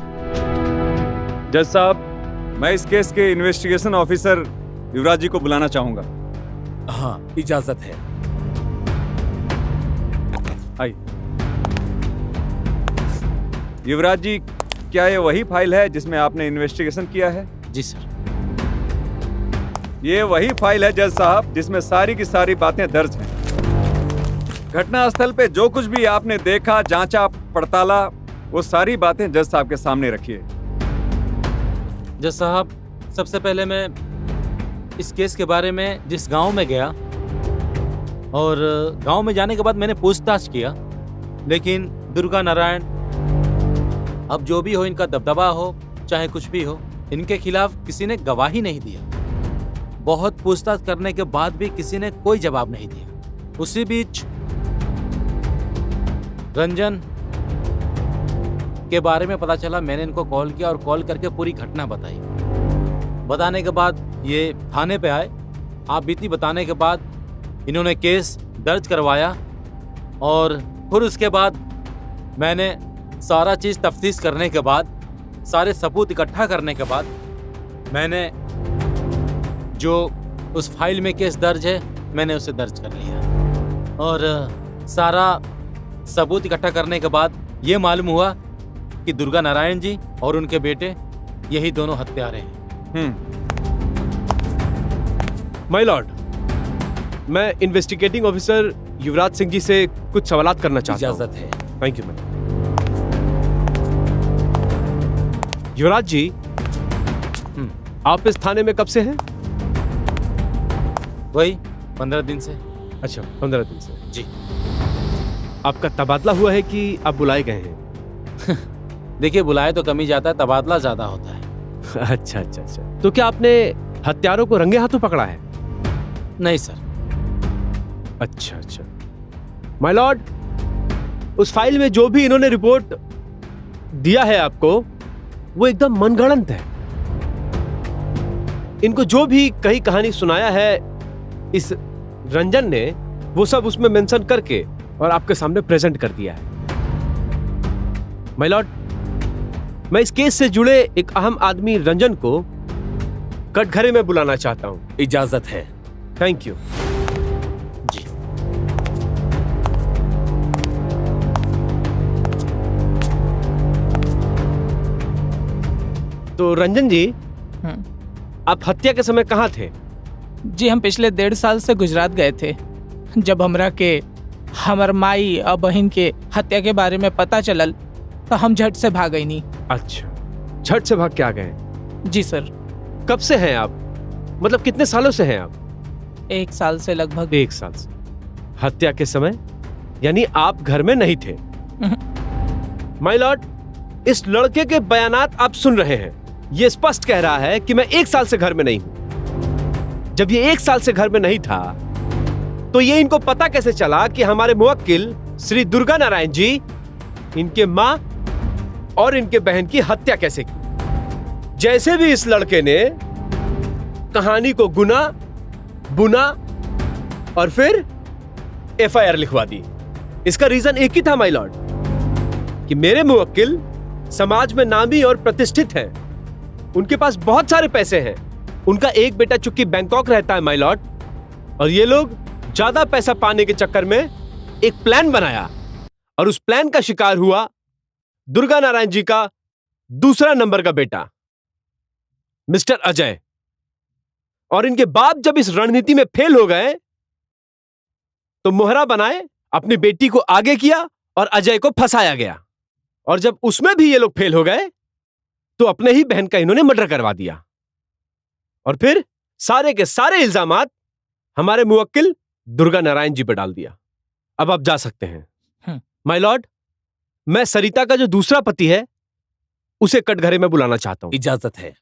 जज साहब, मैं इस केस के इन्वेस्टिगेशन ऑफिसर युवराज जी को बुलाना चाहूंगा। हाँ, इजाजत है। आइए। युवराज जी, क्या ये वही फाइल है जिसमें आपने इन्वेस्टिगेशन किया है? जी सर। ये वही फाइल है जज साहब जिसमें सारी की सारी बातें दर्ज हैं। घटना स्थल पे जो कुछ भी आपने देखा, जांचा, पड़ताला, वो सारी बातें जज साहब के सामने रखिए। जज साहब, सबसे पहले मैं इस केस के बारे में जिस गांव में गया और गांव में जाने के बाद मैंने पूछताछ किया, लेकिन दुर्गा नारायण, अब जो भी हो, इनका दबदबा हो चाहे कुछ भी हो, इनके खिलाफ किसी ने गवाही नहीं दिया। बहुत पूछताछ करने के बाद भी किसी ने कोई जवाब नहीं दिया। उसी बीच रंजन के बारे में पता चला। मैंने इनको कॉल किया और कॉल करके पूरी घटना बताई। बताने के बाद ये थाने पे आए। आप बीती बताने के बाद इन्होंने केस दर्ज करवाया और फिर उसके बाद मैंने सारा चीज़ तफ्तीश करने के बाद, सारे सबूत इकट्ठा करने के बाद, मैंने जो उस फाइल में केस दर्ज है मैंने उसे दर्ज कर लिया। और सारा सबूत इकट्ठा करने के बाद ये मालूम हुआ कि दुर्गा नारायण जी और उनके बेटे यही दोनों हत्यारे हैं। माय लॉर्ड, मैं इन्वेस्टिगेटिंग ऑफिसर युवराज सिंह जी से कुछ सवालात करना चाहता हूं। इजाजत है। Thank you ma'am. युवराज जी, आप इस थाने में कब से हैं? वही 15 दिन से। अच्छा, 15 दिन से। जी। आपका तबादला हुआ है कि आप बुलाए गए हैं? देखिए, बुलाए तो कम ही जाता है, तबादला ज्यादा होता है। अच्छा अच्छा अच्छा। तो क्या आपने हत्यारों को रंगे हाथों पकड़ा है? नहीं सर। अच्छा अच्छा। माय लॉर्ड, उस फाइल में जो भी इन्होंने रिपोर्ट दिया है आपको, वो एकदम मनगढ़ंत है। इनको जो भी कही कहानी सुनाया है इस रंजन ने, वो सब उसमें मेंशन करके और आपके सामने प्रेजेंट कर दिया है। माय लॉर्ड, मैं इस केस से जुड़े एक अहम आदमी रंजन को कटघरे में बुलाना चाहता हूं। इजाजत है। Thank you. जी। तो रंजन जी, आप हत्या के समय कहाँ थे? जी, हम पिछले 1.5 साल से गुजरात गए थे। जब हमरा के हमर माई और बहन के हत्या के बारे में पता चलल तो हम झट से भाग गई नहीं। अच्छा, झट से भाग के आ गए? जी सर। कब से हैं आप? मतलब कितने सालों से हैं आप? 1 साल से लगभग। 1 साल से। हत्या के समय यानी आप घर में नहीं थे? माय लॉर्ड, इस लड़के के बयानात आप सुन रहे हैं। ये स्पष्ट कह रहा है कि मैं 1 साल से घर में नहीं हूं। जब ये 1 साल से घर में नहीं था, तो ये इनको पता कैसे चला कि हमारे मुवक्किल श्री दुर्गा नारायण जी इनके मां और इनके बहन की हत्या कैसे की? जैसे भी इस लड़के ने कहानी को गुना बुना और फिर एफआईआर लिखवा दी। इसका रीजन एक ही था माय लॉर्ड, कि मेरे मुवक्किल समाज में नामी और प्रतिष्ठित हैं। उनके पास बहुत सारे पैसे हैं। उनका एक बेटा चूंकि बैंकॉक रहता है माय लॉर्ड, और ये लोग ज्यादा पैसा पाने के चक्कर में एक प्लान बनाया और उस प्लान का शिकार हुआ दुर्गा नारायण जी का दूसरा नंबर का बेटा मिस्टर अजय। और इनके बाप जब इस रणनीति में फेल हो गए तो मोहरा बनाए अपनी बेटी को आगे किया और अजय को फंसाया गया। और जब उसमें भी ये लोग फेल हो गए तो अपने ही बहन का इन्होंने मर्डर करवा दिया। और फिर सारे के सारे इल्जामात हमारे मुवक्किल दुर्गा नारायण जी पर डाल दिया। अब आप जा सकते हैं। माय लॉर्ड, मैं सरिता का जो दूसरा पति है उसे कटघरे में बुलाना चाहता हूं। इजाजत है।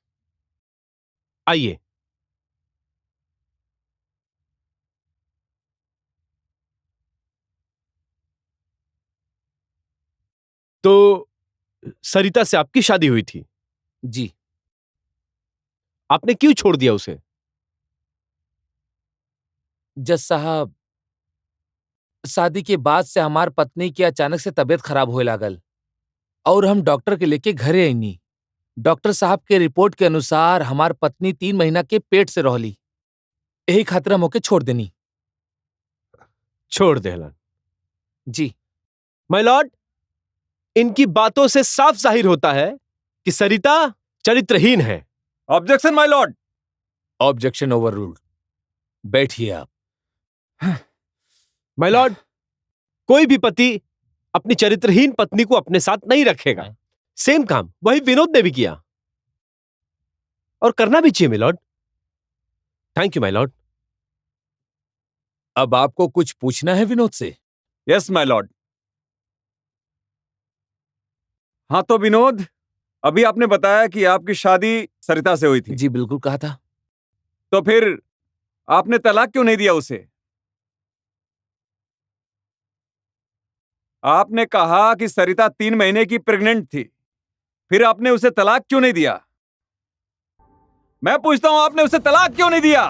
आइए। तो सरिता से आपकी शादी हुई थी? जी। आपने क्यों छोड़ दिया उसे? जज साहब, शादी के बाद से हमार पत्नी की अचानक से तबीयत खराब होए लागल और हम डॉक्टर के लेके घरे आईनी। डॉक्टर साहब के रिपोर्ट के अनुसार हमार पत्नी 3 महीना के पेट से रहली। यही खातिर हम ओके छोड़ देनी। छोड़ देहलन? जी। माय लॉर्ड, इनकी बातों से साफ जाहिर होता है कि सरिता चरित्रहीन है। ऑब्जेक्शन माय लॉर्ड। Objection overruled. बैठिए आप। माय लॉर्ड, कोई भी पति अपनी चरित्रहीन पत्नी को अपने साथ नहीं रखेगा। सेम काम वही विनोद ने भी किया और करना भी चाहिए my lord. Thank you my lord. अब आपको कुछ पूछना है विनोद से? Yes my lord. हाँ तो विनोद, अभी आपने बताया कि आपकी शादी सरिता से हुई थी। जी बिल्कुल कहा था। तो फिर आपने तलाक क्यों नहीं दिया उसे? आपने कहा कि सरिता 3 महीने की प्रेग्नेंट थी, फिर आपने उसे तलाक क्यों नहीं दिया? मैं पूछता हूं, आपने उसे तलाक क्यों नहीं दिया?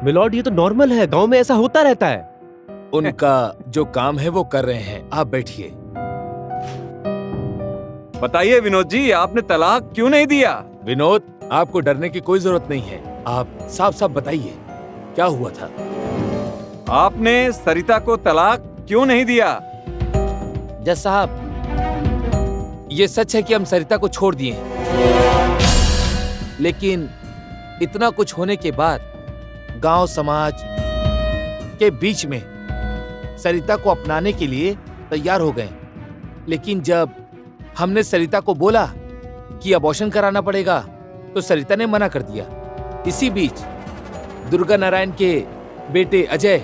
मिलॉर्ड, ये तो नॉर्मल है, गांव में ऐसा होता रहता है। उनका जो काम है वो कर रहे हैं, आप बैठिए। बताइए विनोद जी, आपने तलाक क्यों नहीं दिया? विनोद, आपको डरने की कोई जरूरत नहीं है। आप साफ साफ बताइए क्या हुआ था? आपने सरिता को तलाक क्यों नहीं दिया? जज साहब, ये सच है कि हम सरिता को छोड़ दिए, लेकिन इतना कुछ होने के बाद गांव समाज के बीच में सरिता को अपनाने के लिए तैयार हो गए। लेकिन जब हमने सरिता को बोला कि अबॉर्शन कराना पड़ेगा तो सरिता ने मना कर दिया। इसी बीच दुर्गा नारायण के बेटे अजय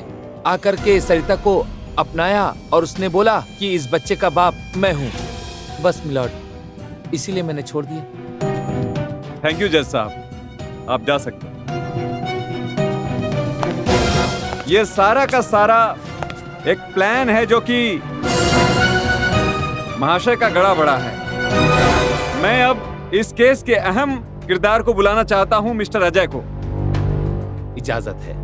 आकर के सरिता को अपनाया और उसने बोला कि इस बच्चे का बाप मैं हूँ। बस मिलॉर्ड, इसीलिए मैंने छोड़ दिया। थैंक यू जज साहब, आप जा सकते हैं। ये सारा का सारा एक प्लान है जो कि महाशय का गड़ा बड़ा है। मैं अब इस केस के अहम किरदार को बुलाना चाहता हूं, मिस्टर अजय को। इजाजत है।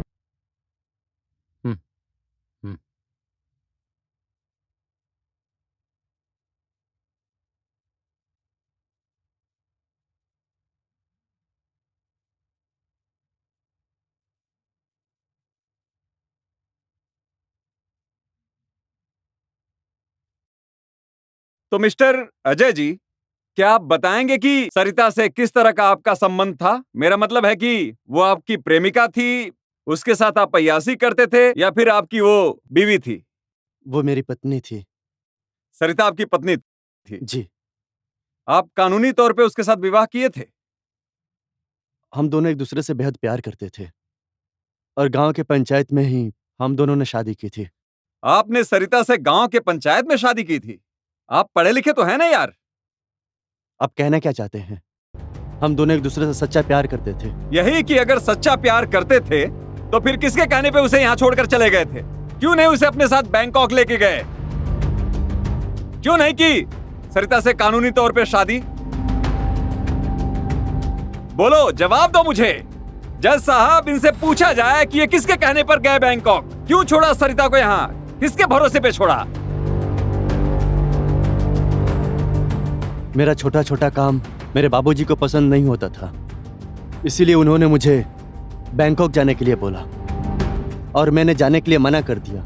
तो मिस्टर अजय जी, क्या आप बताएंगे कि सरिता से किस तरह का आपका संबंध था? मेरा मतलब है कि वो आपकी प्रेमिका थी, उसके साथ आप अय्यासी करते थे, या फिर आपकी वो बीवी थी? वो मेरी पत्नी थी। सरिता आपकी पत्नी थी? जी। आप कानूनी तौर पे उसके साथ विवाह किए थे? हम दोनों एक दूसरे से बेहद प्यार करते थे और गांव के पंचायत में ही हम दोनों ने शादी की थी। आपने सरिता से गांव के पंचायत में शादी की थी? आप पढ़े लिखे तो हैं ना यार? आप कहना क्या चाहते हैं? हम दोनों एक दूसरे से सच्चा प्यार करते थे। यही कि अगर सच्चा प्यार करते थे तो फिर किसके कहने पे उसे यहाँ छोड़कर चले गए थे? क्यों नहीं उसे अपने साथ बैंकॉक लेके गए? क्यों नहीं की सरिता से कानूनी तौर पे शादी? बोलो, जवाब दो मुझे। जज साहब, इनसे पूछा जाए कि ये किसके कहने पर गए बैंकॉक? क्यों छोड़ा सरिता को यहाँ? किसके भरोसे पे छोड़ा? मेरा छोटा छोटा काम मेरे बाबूजी को पसंद नहीं होता था, इसीलिए उन्होंने मुझे बैंकॉक जाने के लिए बोला और मैंने जाने के लिए मना कर दिया।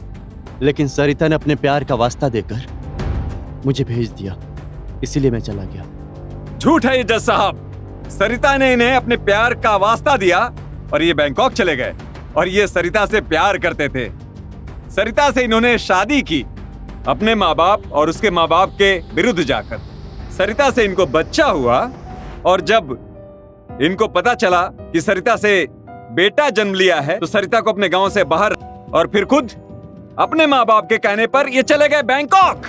लेकिन सरिता ने अपने प्यार का वास्ता देकर मुझे भेज दिया, इसीलिए मैं चला गया। झूठ है ये जज साहब। सरिता ने इन्हें अपने प्यार का वास्ता दिया और ये बैंकॉक चले गए, और ये सरिता से प्यार करते थे। सरिता से इन्होंने शादी की अपने माँ बाप और उसके माँ बाप के विरुद्ध जाकर। सरिता से इनको बच्चा हुआ, और जब इनको पता चला कि सरिता से बेटा जन्म लिया है तो सरिता को अपने गांव से बाहर और फिर खुद अपने माँ बाप के कहने पर ये चले गए बैंकॉक।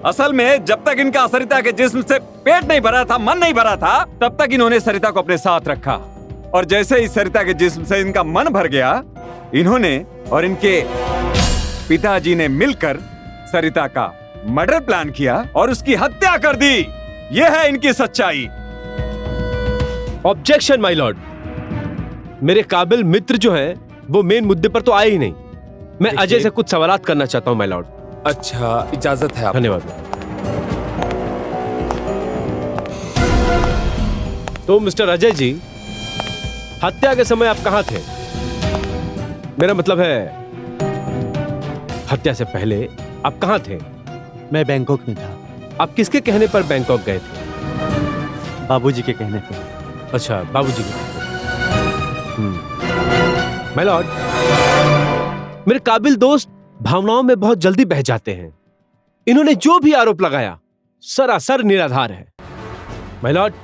असल में जब तक इनका सरिता के जिस्म से पेट नहीं भरा था, मन नहीं भरा था, तब तक इन्होंने सरिता को अपने साथ रखा। और जैसे ही सरिता के जिस्म से इनका मन भर गया, इन्होंने और इनके पिताजी ने मिलकर सरिता का मर्डर प्लान किया और उसकी हत्या कर दी। यह है इनकी सच्चाई। ऑब्जेक्शन माय लॉर्ड। मेरे काबिल मित्र जो हैं वो मेन मुद्दे पर तो आए ही नहीं। मैं अजय से कुछ सवालात करना चाहता हूं माय लॉर्ड। अच्छा, इजाजत है। धन्यवाद। तो मिस्टर अजय जी, हत्या के समय आप कहां थे? मेरा मतलब है हत्या से पहले आप कहां थे? मैं बैंकॉक में था। आप किसके कहने पर बैंकॉक गए थे? बाबूजी के कहने पर। अच्छा, बाबूजी के। माय लॉर्ड, मेरे काबिल दोस्त भावनाओं में बहुत जल्दी बह जाते हैं। इन्होंने जो भी आरोप लगाया सरासर निराधार है। माय लॉर्ड,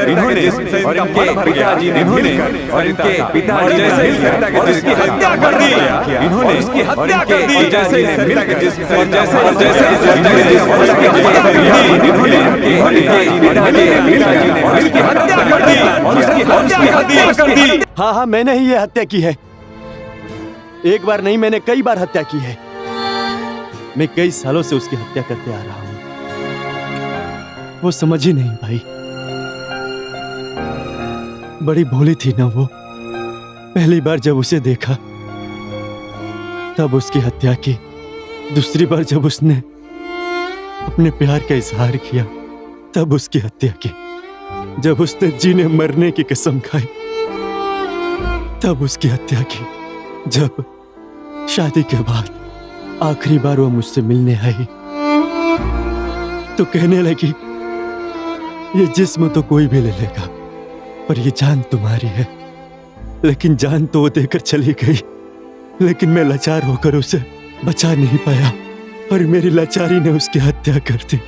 इन्होंने और इनके पिताजी ने और इनके पिताजी जैसे ही सरिता के जिसकी हत्या कर दी, इन्होंने उसकी हत्या कर दी, जैसे ही सरिता के जिसकी हत्या कर दी, इन्होंने पिताजी ने उसकी हत्या कर दी और उसकी हत्या कर दी। हाँ हाँ, मैंने ही ये हत्या की है। एक बार नहीं, मैंने कई बार हत्या की है। मैं कई सालों से उसकी हत्या करते आ रहा हूं। वो समझ ही नहीं पाई। बड़ी भोली थी ना वो। पहली बार जब उसे देखा तब उसकी हत्या की। दूसरी बार जब उसने अपने प्यार का इजहार किया तब उसकी हत्या की। जब उसने जीने मरने की कसम खाई तब उसकी हत्या की। जब शादी के बाद आखिरी बार वो मुझसे मिलने आई तो कहने लगी, ये जिस्म तो कोई भी ले लेगा पर ये जान तुम्हारी है। लेकिन जान तो वो देकर चली गई, लेकिन मैं लाचार होकर उसे बचा नहीं पाया और मेरी लाचारी ने उसकी हत्या कर दी।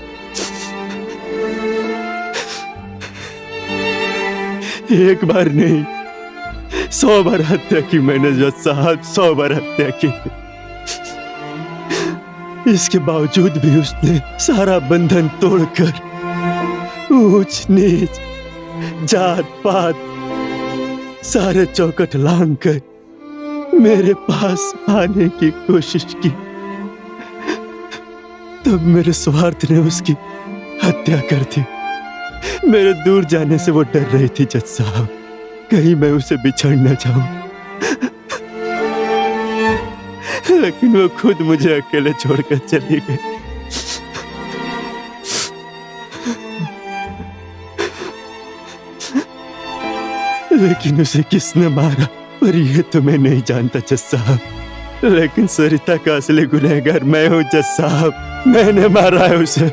एक बार नहीं, 100 बार हत्या की मैंने जज साहब, 100 बार हत्या की। इसके बावजूद भी उसने सारा बंधन तोड़कर ऊंच नीच, जात पात सारे चौखट लांग कर मेरे पास आने की कोशिश की। तब मेरे स्वार्थ ने उसकी हत्या कर दी। मेरे दूर जाने से वो डर रही थी जज साहब, कहीं मैं उसे बिछड़ न जाऊं। लेकिन वो खुद मुझे अकेले छोड़कर चली गई। लेकिन उसे किसने मारा पर ये तो मैं नहीं जानता जज साहब। लेकिन सरिता का असली गुनहगार मैं हूं जज साहब। मैंने मारा है उसे।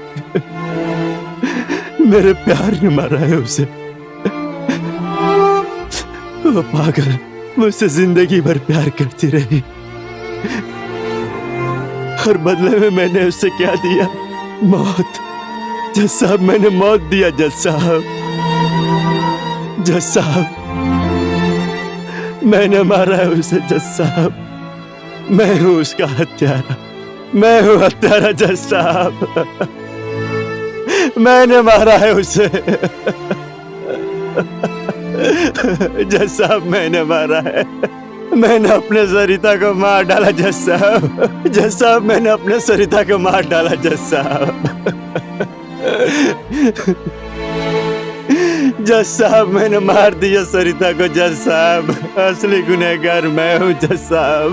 मेरे प्यार ने मारा है उसे। वो पागल मुझसे जिंदगी भर प्यार करती रही और बदले में मैंने उससे क्या दिया? मौत। जज साहब, मैंने मौत दिया जज साहब। जज साहब, मैंने मारा है उसे जज साहब। मैं हूं उसका हत्यारा। मैं हूं हत्यारा जज साहब। मैंने मारा है उसे। जज साहब, मैंने मारा है। मैंने अपने सरिता को मार डाला जज साहब। जज साहब, मैंने अपने सरिता को मार डाला जज साहब। जज साहब, मैंने मार दिया सरिता को जज साहब। असली गुनहगार मैं हूँ जज साहब।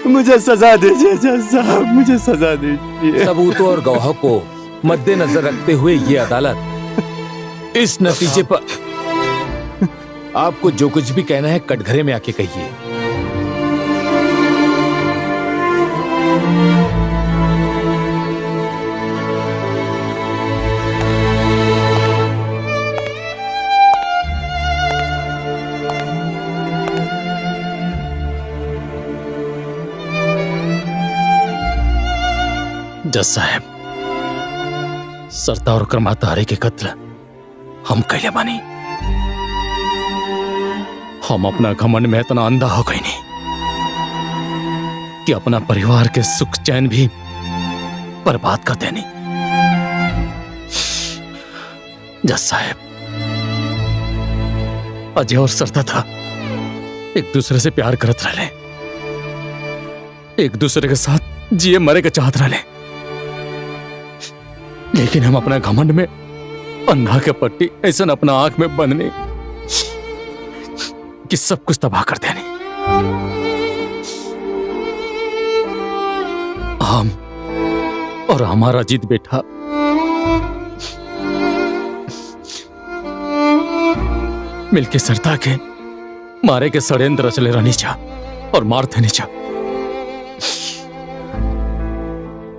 मुझे सजा दीजिए जज साहब, मुझे सजा दीजिए। सबूतों और गवाहों को मद्देनजर रखते हुए ये अदालत इस नतीजे पर आपको जो कुछ भी कहना है कटघरे में आके कहिए। जज साहब, सरता और कर्मातारे के कत्ल हम कैले बानी। हम अपना घमंड में इतना अंधा हो गए नहीं कि अपना परिवार के सुख चैन भी बर्बाद कर देनी। जज साहब, अजय और सरता था एक दूसरे से प्यार करत रहे, एक दूसरे के साथ जिए मरे के चाहत रहे। लेकिन हम अपना घमंड में अंधा के पट्टी ऐसा अपना आंख में बंधने कि सब कुछ तबाह कर देने। हम और हमारा जीत बेटा मिलके सरता के मारे के षड्यंत्र रचले रहनी चा और मार देनी चा।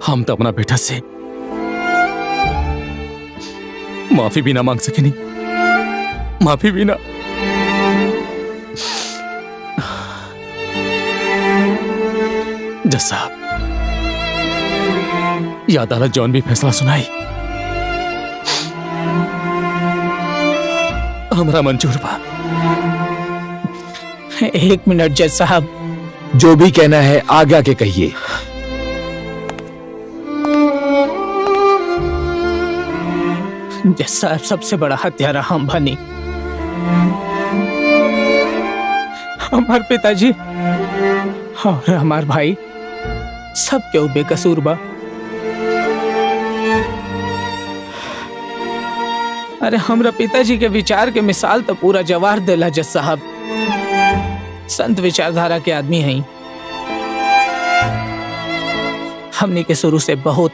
हम तो अपना बेटा से माफी भी ना मांग सके, नहीं माफी भी ना। जज साहब, यह अदालत जौन भी फैसला सुनाई हमरा मंजूर बा। 1 मिनट जज साहब। जो भी कहना है आगे आके कहिए। जज साहब, सबसे बड़ा हत्यारा हम बनी। हमार पिताजी और हमार भाई सब क्यों बेकसूर बा। अरे हमरा पिताजी के विचार के मिसाल तो पूरा जवार देला जज साहब। संत विचारधारा के आदमी हैं। हमने के शुरू से बहुत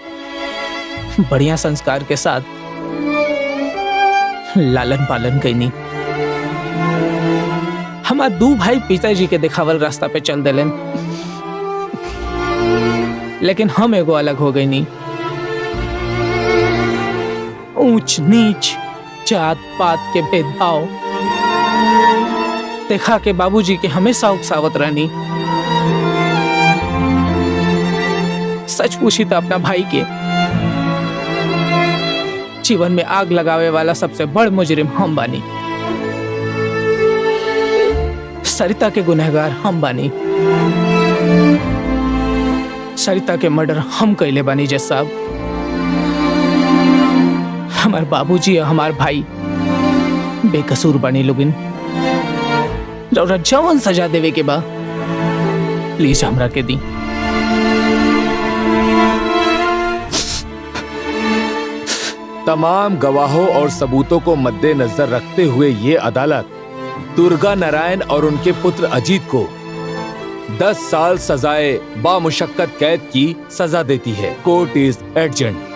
बढ़िया संस्कार के साथ लालन पालन कैनी। हमार 2 भाई पिताजी के दिखावल रास्ता पे चल दिलन, लेकिन हम एगो अलग हो गई नी। ऊंच नीच, जात पात के भेदभाव देखा के बाबूजी के हमेशा उकसावत रहनी। सच पूछी तो अपना भाई के जीवन में आग लगावे वाला सबसे बड़ मुजरिम हम बानी। सरिता के गुनहगार हम बानी। सरिता के मर्डर हम कैले बानी जज साहब। हमार बाबूजी और हमार भाई बेकसूर बानी लोगिन। रौरा जवन सजा देवे के बा प्लीज हमरा के दी। तमाम गवाहों और सबूतों को मद्देनजर रखते हुए ये अदालत दुर्गा नारायण और उनके पुत्र अजीत को 10 साल सजाए बामुशक्कत कैद की सजा देती है। Court is adjourned.